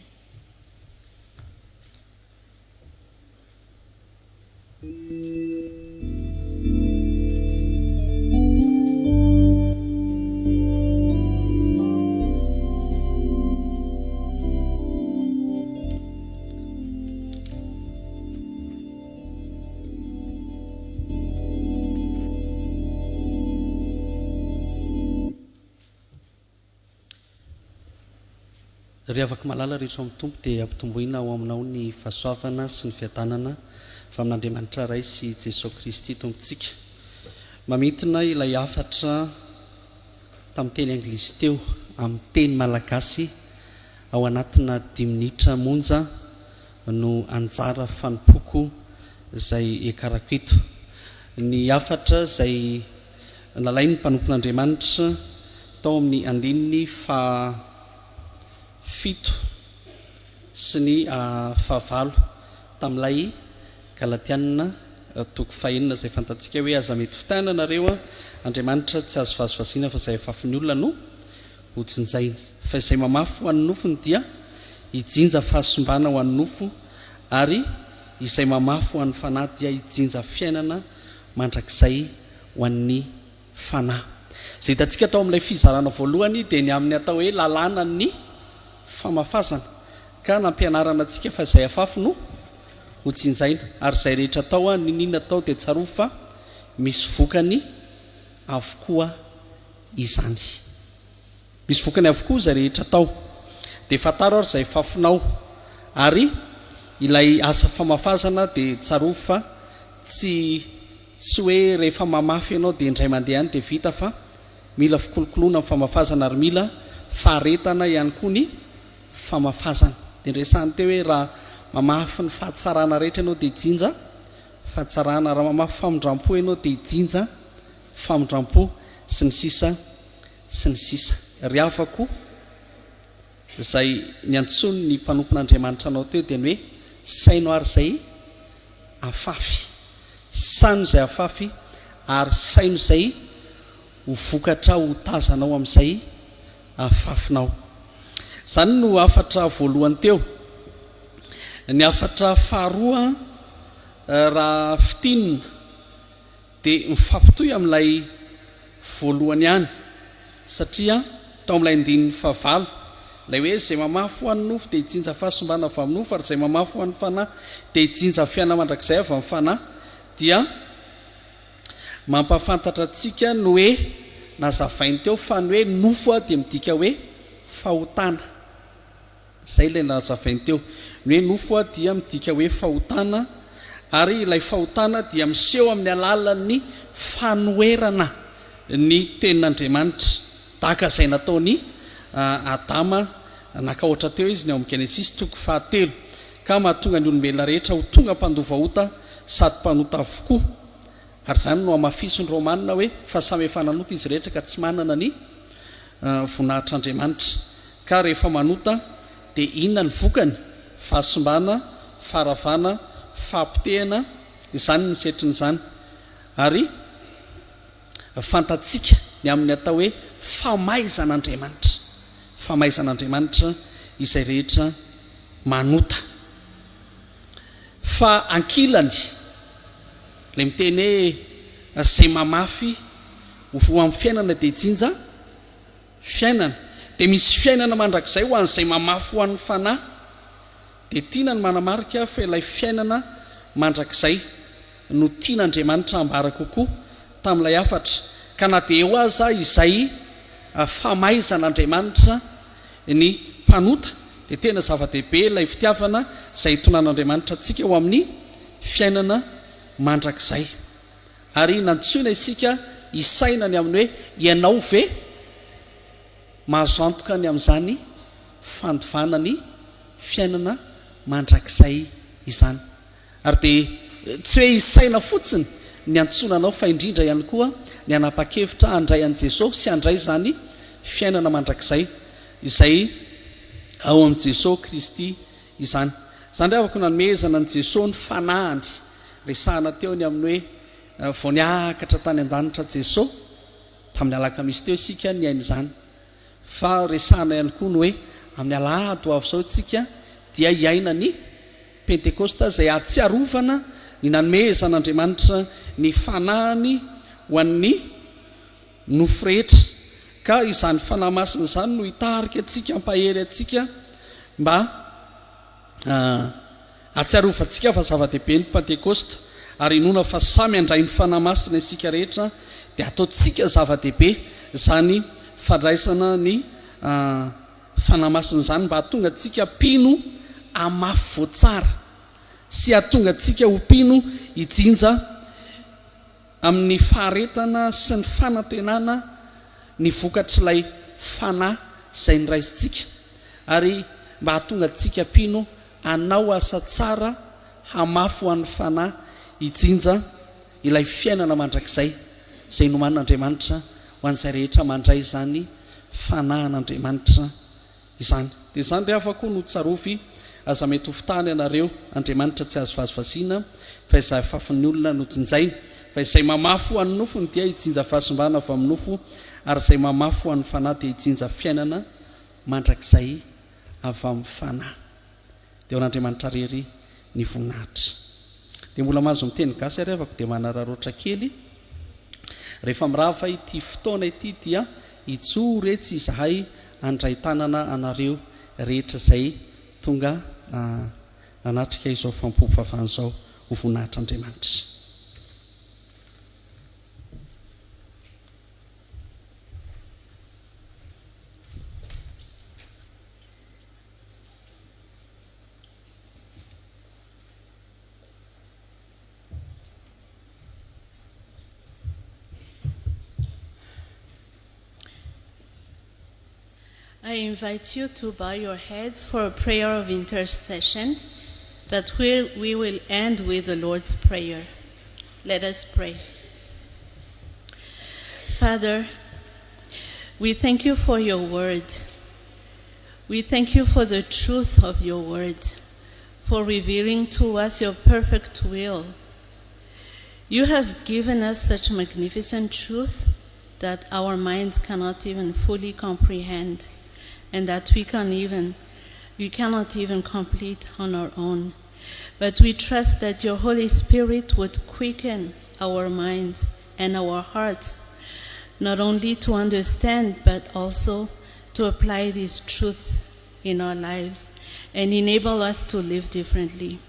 ry afaka malala rehetra amin'ny tompo dia ampitomboina ao aminao ny fahasoavana sy ny fiadanana fa amin'Andriamanitra ray sy Jesosy Kristy tompontsika. Mamintina ilay afatra tamin'ny teny anglisy teo amin'ny teny malagasy ao anatina 10 minitra monja no anjara fanompoko izay ekarako eto. Ny afatra izay nalainy ny mpanompon'Andriamanitra tao amin'ny andininy fito sy ny fahavalo tamin'ilay Galatiana toko 5 izay fantatsika hoe aza mety fitana nareo Andriamanitra tsy azo fahazofasiana fa izay afafiny olona no hojinjainy, fa izay mamafy ho an'ny nofony dia hijinja fahasombana ho an'ny nofo, ary izay mamafy ho an'ny fanahy dia hijinja fiainana mandrakizay ho an'ny fanahy. Izay hitantsika tao amin'ilay fizarana voalohany dia ny amin'ny atao hoe lalàna ny famafazana, ka nampianarana antsika fa izay afafy no hojinjaina, ary izay rehetra tao ninina tao dia tsaroa fa misy vokany avokoa izany. Misy vokany avokoa izay rehetra tao dia fataro ary izay fafinao, ary ilay asa famafazana dia tsaroa fa tsy hoe rehefa mamafy ianao dia indray mandeha any dia vita, fa mila fikolokoloana amin'ny famafazana ary mila faharetana ihany koa ny famafazana. Dia nresahany teo hoe raha mamafy ny fahatsarana rehetra ianao dia hijinja fahatsarana, raha mamafy famondram-po ianao dia hijinja famondram-po, sy ny sisa sy ny sisa. Ry afako izay niantsony ny mpanompon'Andriamanitra anao teo dia ny hoe saino ary izay afafy, saino izay afafy ary saino izay ho vokatra ho tazanao amin'izay afafinao. Izany no afatra voalohany teo. Ny afatra faharoa raha fitinina dia mifampitohy amin'ilay voalohany ihany, satria tao amin'ilay andininy fahavalo ilay hoe izay mamafy ho an'ny nofo dia hijinja fahasombana avy amin'ny nofo, ary izay mamafy ho an'ny fanahy dia hijinja fiainana mandrakizay avy amin'ny fanahy, dia mampafantatra antsika no hoe nazavainy teo fa ny hoe nofo dia midika hoe fahotana. Izay ilay nazavainy teo, ny hoe nofo dia midika hoe fahotana, ary ilay fahotana dia miseho amin'ny alalan'ny fanoerana ny tenin'Andriamanitra, tahaka izay nataony Adama naka ohatra teo izy ny ao amin'ny Genesis toko 7, ka mahatonga ny olombelona rehetra ho tonga mpandova-ota sady mpanota avokoa. Ary izany no amafisony Romanina hoe fa samy efa nanota izy rehetra ka tsy manana ny voninahitr'Andriamanitra, ka rehefa manota dia inona ny vokany? Fahasombana, faharavana, fahampitehana, izany ny setrin'izany. Ary fantatsika ny amin'ny atao hoe famaizan'Andriamanitra, famaizan'Andriamanitra izay rehetra manota. Fa ankilany ilay miteny hoe izay mamafy ho amin'ny fiainana dia hijinja fiainana, dia misy fiainana mandrakizay ho an'izay mamafy ho an'ny fanahy, dia tiana ny manamarika fa ilay fiainana mandrakizay no tian'Andriamanitra ambara kokoa tamin'ilay afatra. Ka na dia eo aza izay famaizan'Andriamanitra ny mpanota dia tena zava-dehibe ilay fitiavana izay hitonan'Andriamanitra antsika ho amin'ny fiainana mandrakizay. Ary nantsoina isika isaina ny amin'ny hoe ianao ve mahazo antoka ny amin'izany fandovana ny fiainana mandrakizay izany. Ary dia tsy hoe isaina fotsiny ny antsonanao fa indrindra ihany koa ny anapa-kevitra handray an'i Jesosy sy handray izany fiainana mandrakizay izay ao amin'i Jesosy Kristy izany. Izany re afaka nanomezana an'i Jesosy ny fanahany, resahana teo ny amin'ny hoe vao niakatra tany an-danitra Jesosy tamin'ny alakamisy teo isika ny hain'izany, fa resahana ihany koa ny hoe amin'ny alahady ho avy izao isika dia hiaina ny Pentekosta izay ahatsiarovana ny nanomezan'Andriamanitra ny fanahany ho an'ny nofo rehetra. Ka izany fanahy masina izany no hitarika antsika, hampahery antsika mba ahatsiarovantsika fa zava-dehibe ny Pentekosta, ary inona fa samy handray ny fanahy masina isika rehetra dia ataontsika zava-dehibe izany fandraisana ny fanamasina izany mba hatonga antsika mpino amafy voatsara sy hatonga antsika ho mpino hijinja amin'ny faharetana sy ny fanantenana ny vokatr'ilay fanahy izay nyraisintsika, ary mba hatonga antsika mpino anao asa tsara hamafy ho an'ny fanahy hijinja ilay fiainana mandrakizay izay nomanin'Andriamanitra ho an'izay rehetra mandray izany fanahin'Andriamanitra izany. Dia izany dia afaka no tsarovy aza mety ho fitahany ianareo, Andriamanitra tsy azo vazivazina fa izay fafin'ny olona no jinjainy, fa izay mamafy ho an'ny nofony dia hijinja fahasombana avy amin'ny nofo, ary izay mamafy ho an'ny fanahy dia hijinja fiainana mandrakizay avy amin'ny fanahy. Dia ho an'Andriamanitra rery ny voninahitra. Dia mbola mahazo miteny gasy ary afaka dia manararoatra kely. Rehefa mirava ity fotoana ity dia hitsoretsy izahay andray tanana anareo rehetra izay tonga nanatrika izao fampopavana izao ho voninahitra Andriamanitra. I invite you to bow your heads for a prayer of intercession that we will end with the Lord's Prayer. Let us pray. Father, we thank you for your word. We thank you for the truth of your word, for revealing to us your perfect will. You have given us such magnificent truth that our minds cannot even fully comprehend, and that we cannot even complete on our own. But we trust that your Holy Spirit would quicken our minds and our hearts, not only to understand, but also to apply these truths in our lives and enable us to live differently.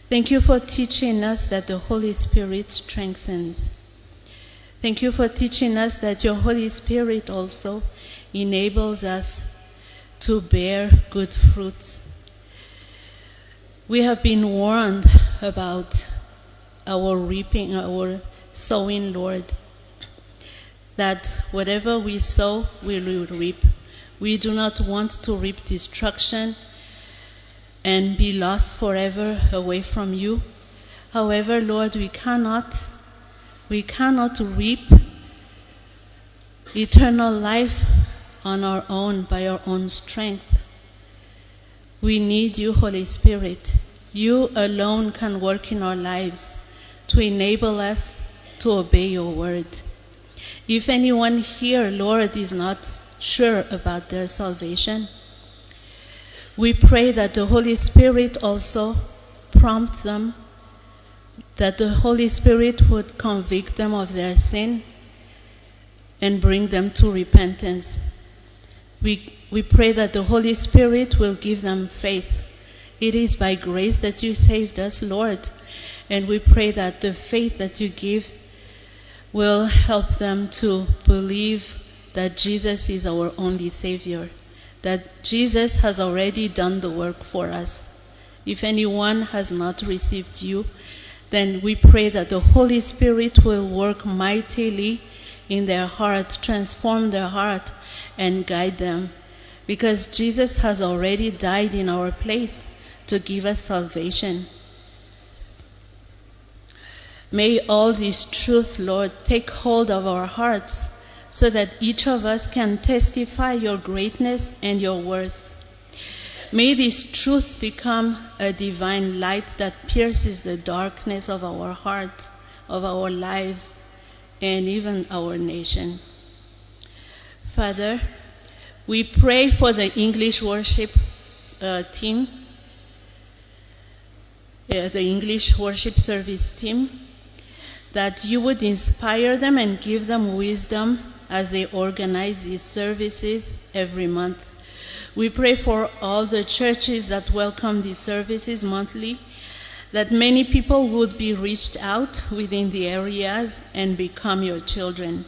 Thank you for teaching us that the Holy Spirit strengthens. Thank you for teaching us that your Holy Spirit also enables us to bear good fruits. We have been warned about our reaping, our sowing, Lord, that whatever we sow, we will reap. We do not want to reap destruction and be lost forever away from you. However, Lord, we cannot reap eternal life on our own, by our own strength. We need you, Holy Spirit. You alone can work in our lives to enable us to obey your word. If anyone here, Lord, is not sure about their salvation, we pray that the Holy Spirit also prompt them, that the Holy Spirit would convict them of their sin and bring them to repentance. We pray that the Holy Spirit will give them faith. It is by grace that you saved us, Lord, and we pray that the faith that you give will help them to believe that Jesus is our only Savior, that Jesus has already done the work for us. If anyone has not received you, then we pray that the Holy Spirit will work mightily in their heart, transform their heart, and guide them, because Jesus has already died in our place to give us salvation. May all this truth, Lord, take hold of our hearts so that each of us can testify your greatness and your worth. May this truth become a divine light that pierces the darkness of our heart, of our lives, and even our nation. Father, we pray for the English worship team, the English worship service team, that you would inspire them and give them wisdom as they organize these services every month. We pray for all the churches that welcome these services monthly, that many people would be reached out within the areas and become your children.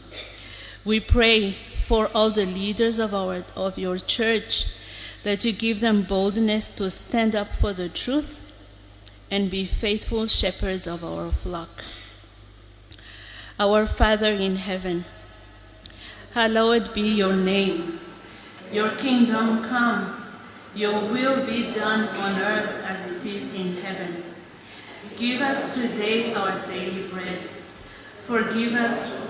We pray for all the leaders of your church, that you give them boldness to stand up for the truth and be faithful shepherds of our flock. Our Father in heaven, hallowed be your name. Your kingdom come, your will be done on earth as it is in heaven. Give us today our daily bread. Forgive us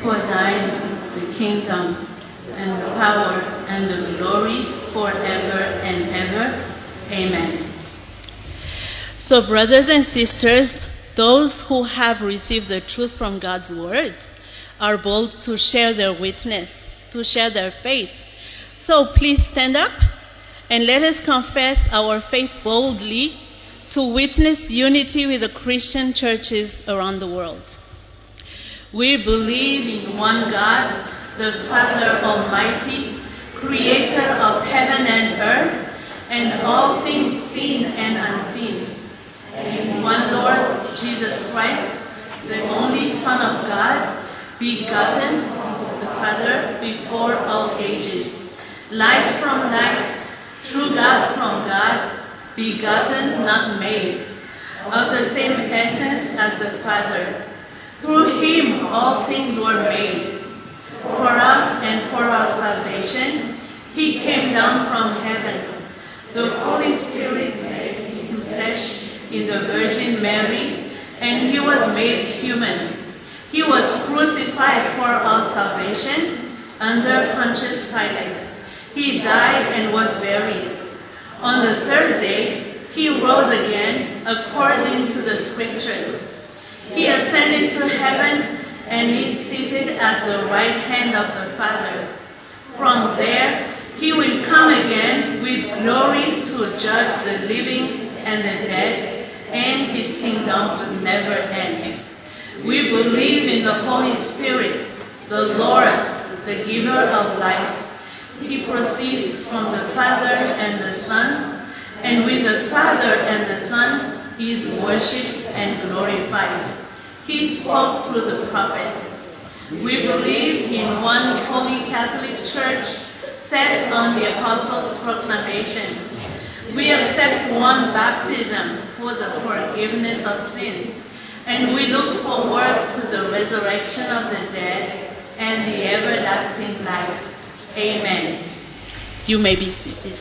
for thine is the kingdom and the power and the glory forever and ever. Amen. So brothers and sisters, those who have received the truth from God's word are bold to share their witness, to share their faith. So please stand up and let us confess our faith boldly to witness unity with the Christian churches around the world. We believe in one God, the Father Almighty, creator of heaven and earth, and all things seen and unseen. In one Lord, Jesus Christ, the only Son of God, begotten of the Father before all ages. Light from light, true God from God, begotten, not made, of the same essence as the Father. Through him all things were made. For us and for our salvation, he came down from heaven. The Holy Spirit in flesh in the Virgin Mary, and he was made human. He was crucified for our salvation under Pontius Pilate. He died and was buried. On the third day, he rose again according to the scriptures. He ascended to heaven and is seated at the right hand of the Father. From there, he will come again with glory to judge the living and the dead, and his kingdom will never end. We believe in the Holy Spirit, the Lord, the giver of life. He proceeds from the Father and the Son, and with the Father and the Son is worshipped and glorified. He spoke through the prophets. We believe in one holy Catholic Church set on the Apostles' proclamations. We accept one baptism for the forgiveness of sins, and we look forward to the resurrection of the dead and the everlasting life. Amen. You may be seated.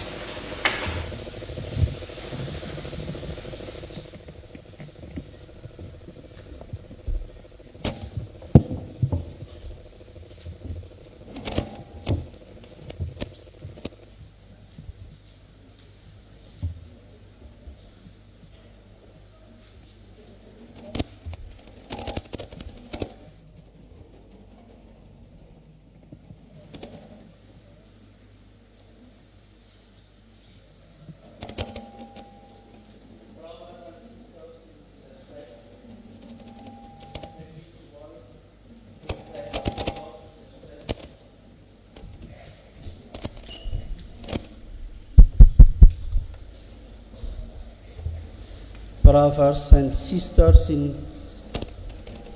Brothers and sisters in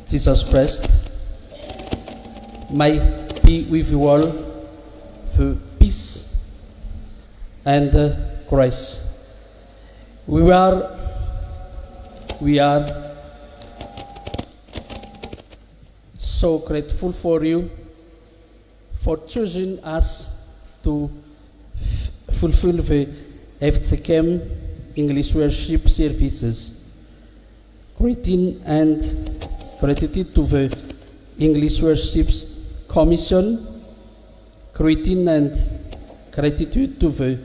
Jesus Christ, may be with you all the peace and grace. We are so grateful for you for choosing us to fulfill the FCKM English worship services. Greeting and gratitude to the English Worship Commission. Greeting and gratitude to the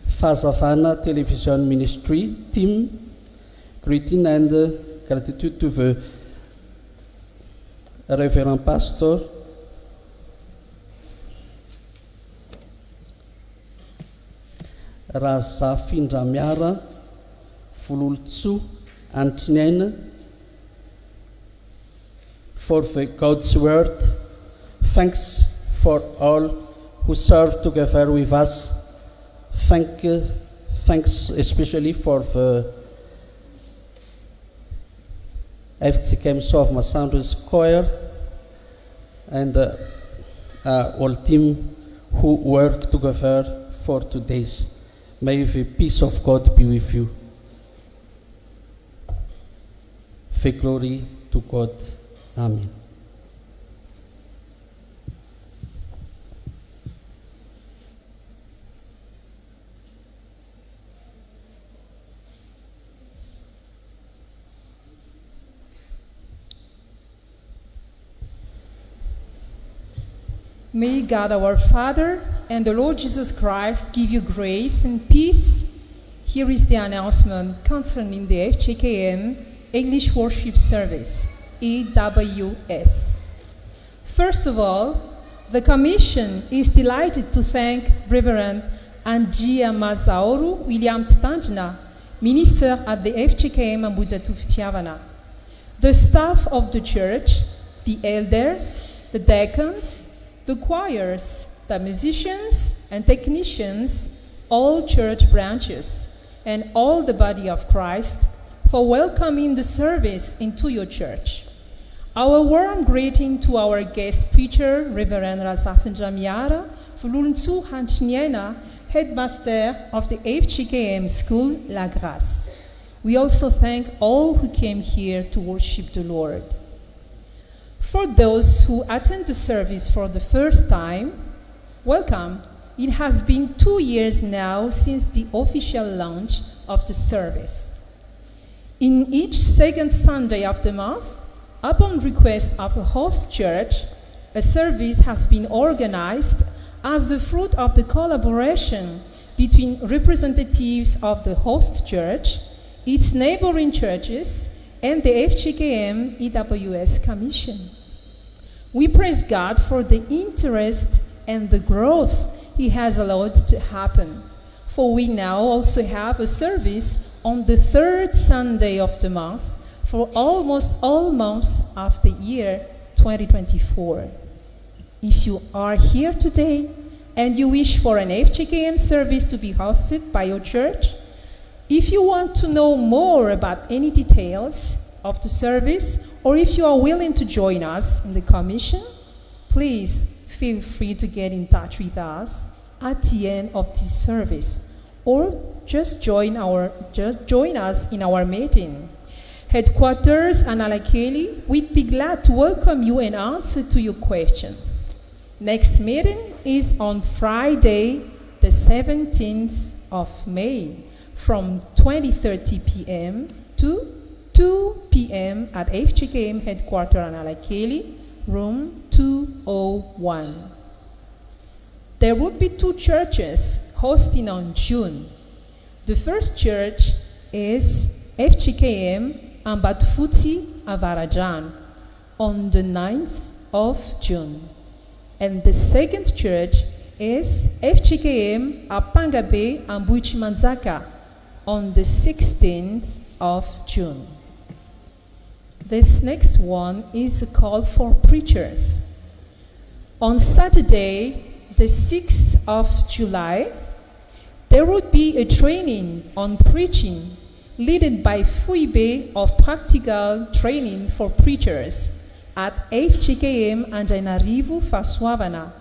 Fazafana Television Ministry team. Greeting and gratitude to the Reverend Pastor Raza Findramiara Fulultsu Antinaina for the God's word. Thanks for all who serve together with us. Thank thanks especially for the FCKM South Massandris choir and all team who work together for today's. May the peace of God be with you. The glory to God. Amen. May God our Father and the Lord Jesus Christ give you grace and peace. Here is the announcement concerning the FGKM English Worship Service, EWS. First of all, the Commission is delighted to thank Reverend Angia Mazauru William Ptanjna, Minister at the FGKM Ambujatu Ftiavana. The staff of the church, the elders, the deacons, the choirs, the musicians and technicians, all church branches, and all the body of Christ for welcoming the service into your church. Our warm greeting to our guest preacher, Reverend Razafen Jamiara Fulunsu Hanchniena, headmaster of the FGKM School, La Grace. We also thank all who came here to worship the Lord. For those who attend the service for the first time, welcome. It has been 2 years now since the official launch of the service. In each second Sunday of the month, upon request of the host church, a service has been organized as the fruit of the collaboration between representatives of the host church, its neighboring churches, and the FGKM EWS Commission. We praise God for the interest and the growth He has allowed to happen, for we now also have a service on the third Sunday of the month for almost all months of the year 2024. If you are here today and you wish for an FGKM service to be hosted by your church, if you want to know more about any details of the service, or if you are willing to join us in the commission, please feel free to get in touch with us at the end of this service, or just join us in our meeting. Headquarters and Alakeli, we'd be glad to welcome you and answer to your questions. Next meeting is on Friday, the 17th of May, from 20:30 p.m. to 2 p.m. at FGKM Headquarters and Alakeli, room 201. There would be 2 churches hosting on June. The first church is FGKM Ambatfuti Avarajan on the 9th of June. And the second church is FGKM Apangabe Ambuichimanzaka on the 16th of June. This next one is a call for preachers. On Saturday, the 6th of July, there would be a training on preaching led by Fuibe of Practical Training for Preachers at FGKM Anjainarivo Faswavana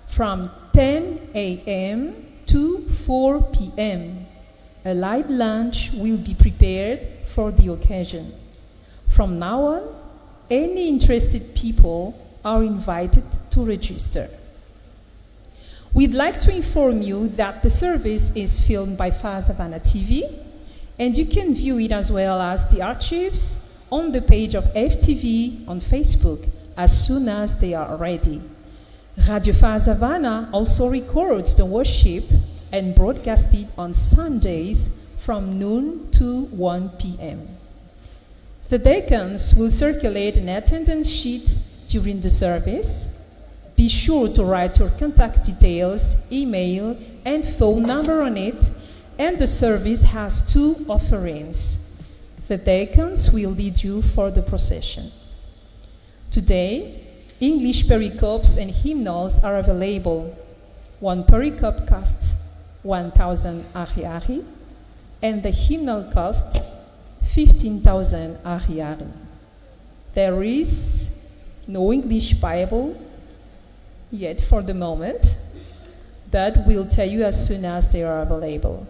from 10 a.m. to 4 p.m. A light lunch will be prepared for the occasion. From now on, any interested people are invited to register. We'd like to inform you that the service is filmed by Fazavana TV, and you can view it as well as the archives on the page of FTV on Facebook as soon as they are ready. Radio Fazavana also records the worship and broadcasts it on Sundays from noon to 1 p.m. The deacons will circulate an attendance sheet during the service. Be sure to write your contact details, email, and phone number on it, and the service has 2 offerings. The deacons will lead you for the procession. Today, English pericopes and hymnals are available. One pericope costs 1,000 ari-ari, and the hymnal cost 15,000 ariary. There is no English Bible yet for the moment, but we'll tell you as soon as they are available.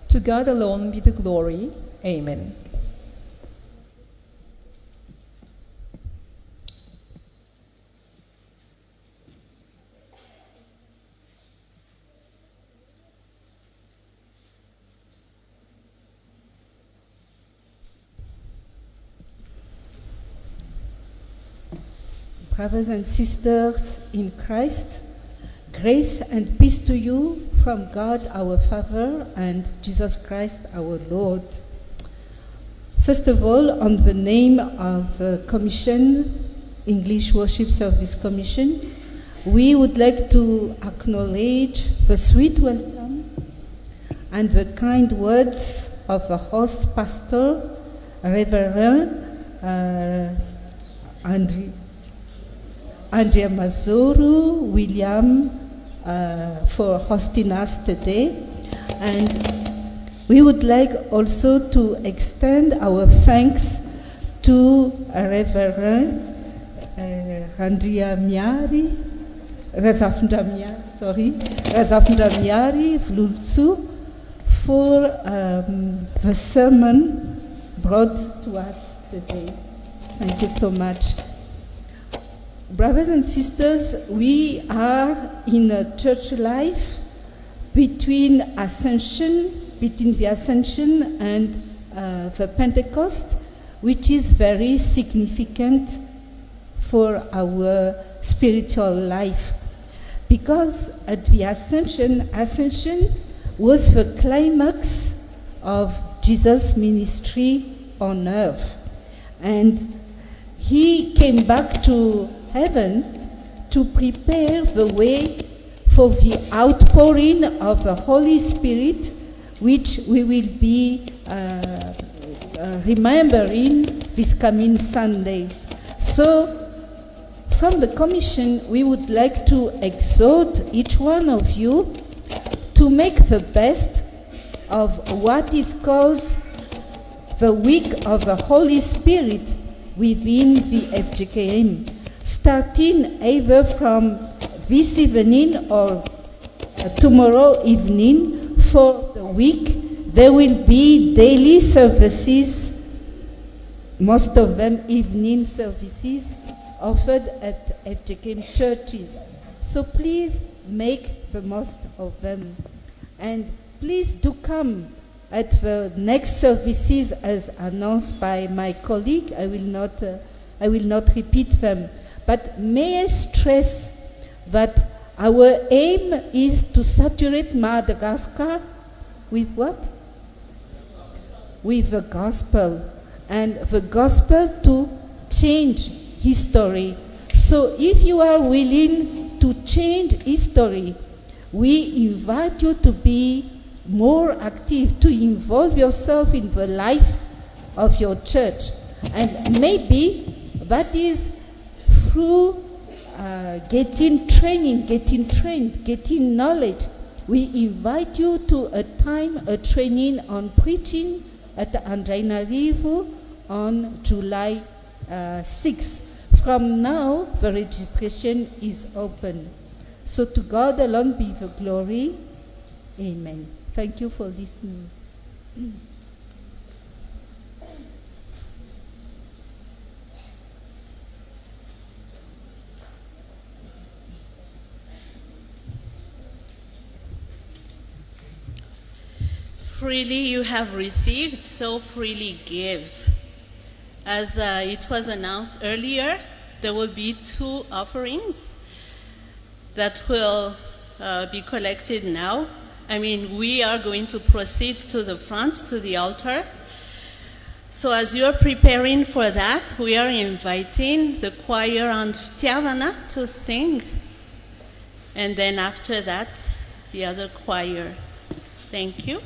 To God alone be the glory. Amen. Brothers and sisters in Christ, grace and peace to you from God our Father and Jesus Christ our Lord. First of all, on the name of Commission, English Worship Service Commission, we would like to acknowledge the sweet welcome and the kind words of the host pastor, Reverend Andrea Mazuru William, for hosting us today. And we would like also to extend our thanks to Reverend Razafndamiari Vlultsu for the sermon brought to us today. Thank you so much. Brothers and sisters, we are in a church life between the Ascension and the Pentecost, which is very significant for our spiritual life. Because at the Ascension was the climax of Jesus' ministry on earth. And he came back to heaven to prepare the way for the outpouring of the Holy Spirit, which we will be remembering this coming Sunday. So, from the Commission, we would like to exhort each one of you to make the best of what is called the Week of the Holy Spirit within the FGKM. Starting either from this evening or tomorrow evening for the week, there will be daily services, most of them evening services, offered at FGKM churches. So please make the most of them. And please do come at the next services as announced by my colleague. I will not repeat them. But may I stress that our aim is to saturate Madagascar with what? With the gospel. And the gospel to change history. So if you are willing to change history, we invite you to be more active, to involve yourself in the life of your church. And maybe that is through getting training, getting trained, getting knowledge. We invite you to a training on preaching at Andrainarivo on July 6th. From now, the registration is open. So to God alone be the glory. Amen. Thank you for listening. Freely you have received, so freely give. As it was announced earlier, there will be 2 offerings that will be collected now. We are going to proceed to the front, to the altar. So as you're preparing for that, we are inviting the choir and Tiavana to sing. And then after that, the other choir. Thank you.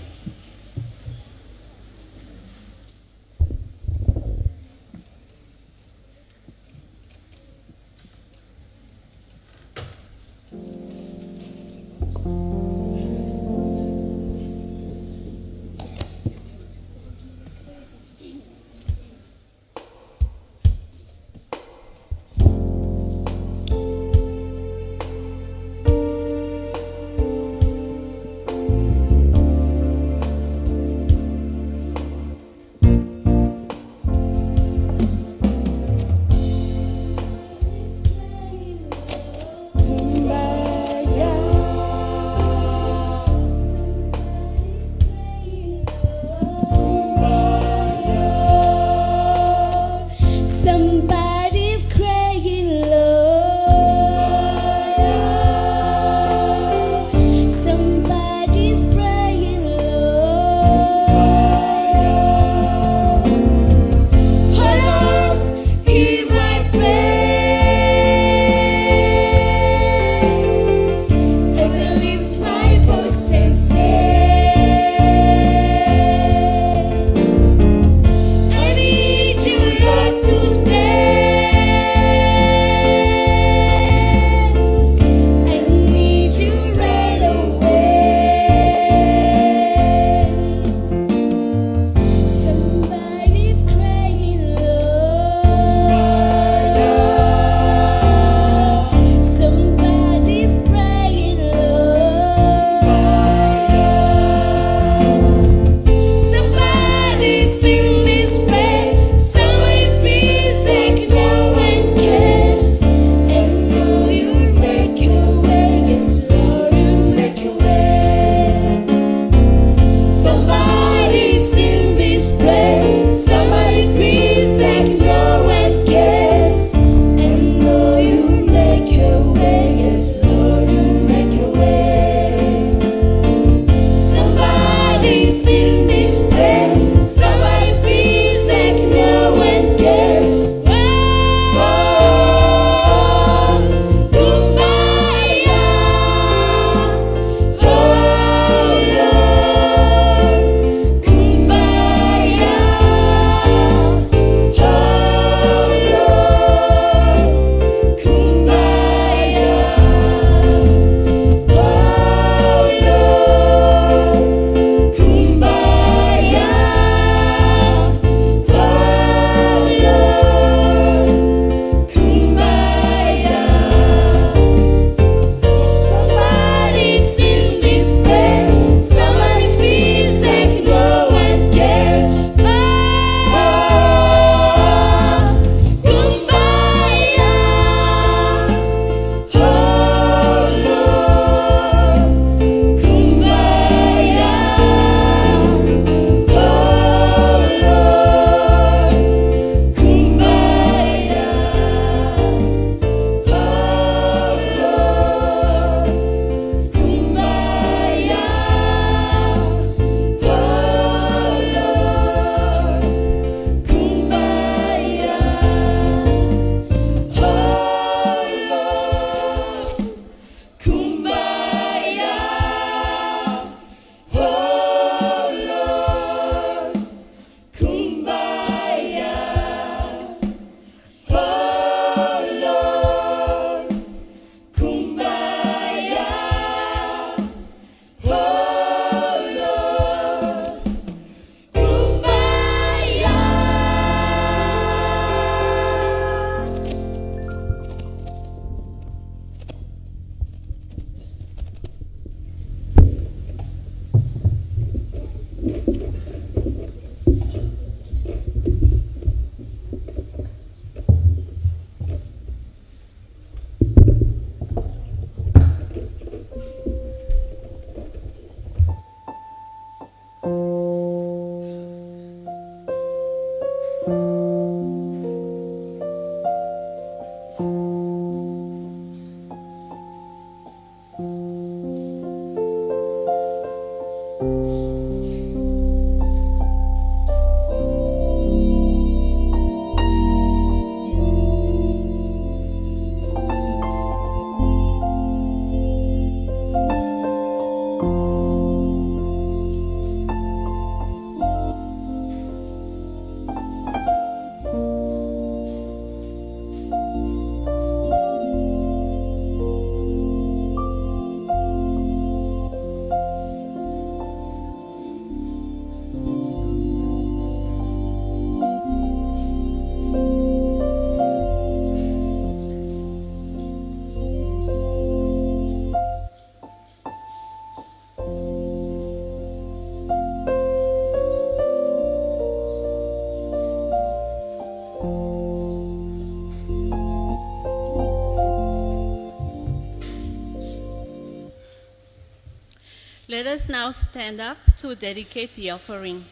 Let us now stand up to dedicate the offering.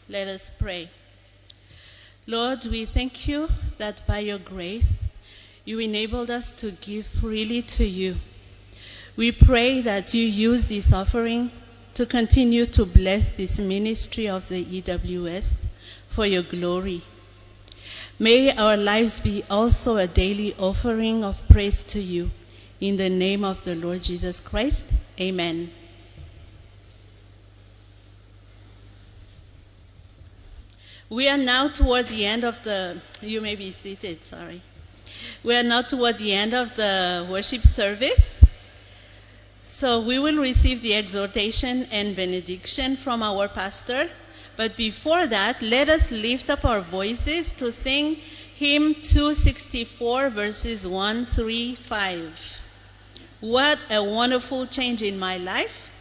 Let us pray. Lord, we thank you that by your grace, you enabled us to give freely to you. We pray that you use this offering to continue to bless this ministry of the EWS for your glory. May our lives be also a daily offering of praise to you. In the name of the Lord Jesus Christ, amen. We are now toward the end of you may be seated, sorry. We are now toward the end of the worship service. So we will receive the exhortation and benediction from our pastor. But before that, let us lift up our voices to sing hymn 264, verses 1, 3, 5. What a wonderful change in my life.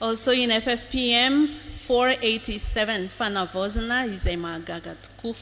Also in FFPM 487, Fanavozna Izema Gagatku.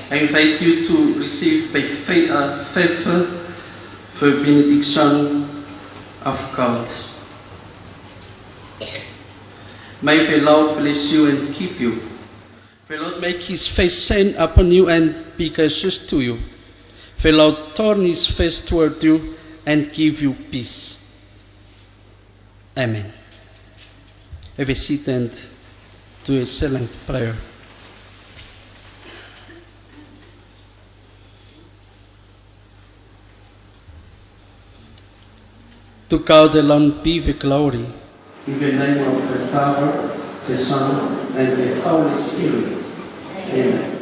I invite you to receive by faith the benediction of God. May the Lord bless you and keep you. The Lord make his face shine upon you and be gracious to you. The Lord turn his face toward you and give you peace. Amen. Have a seat and do a silent prayer. To God alone be the glory. In the name of the Father, the Son, and the Holy Spirit. Amen.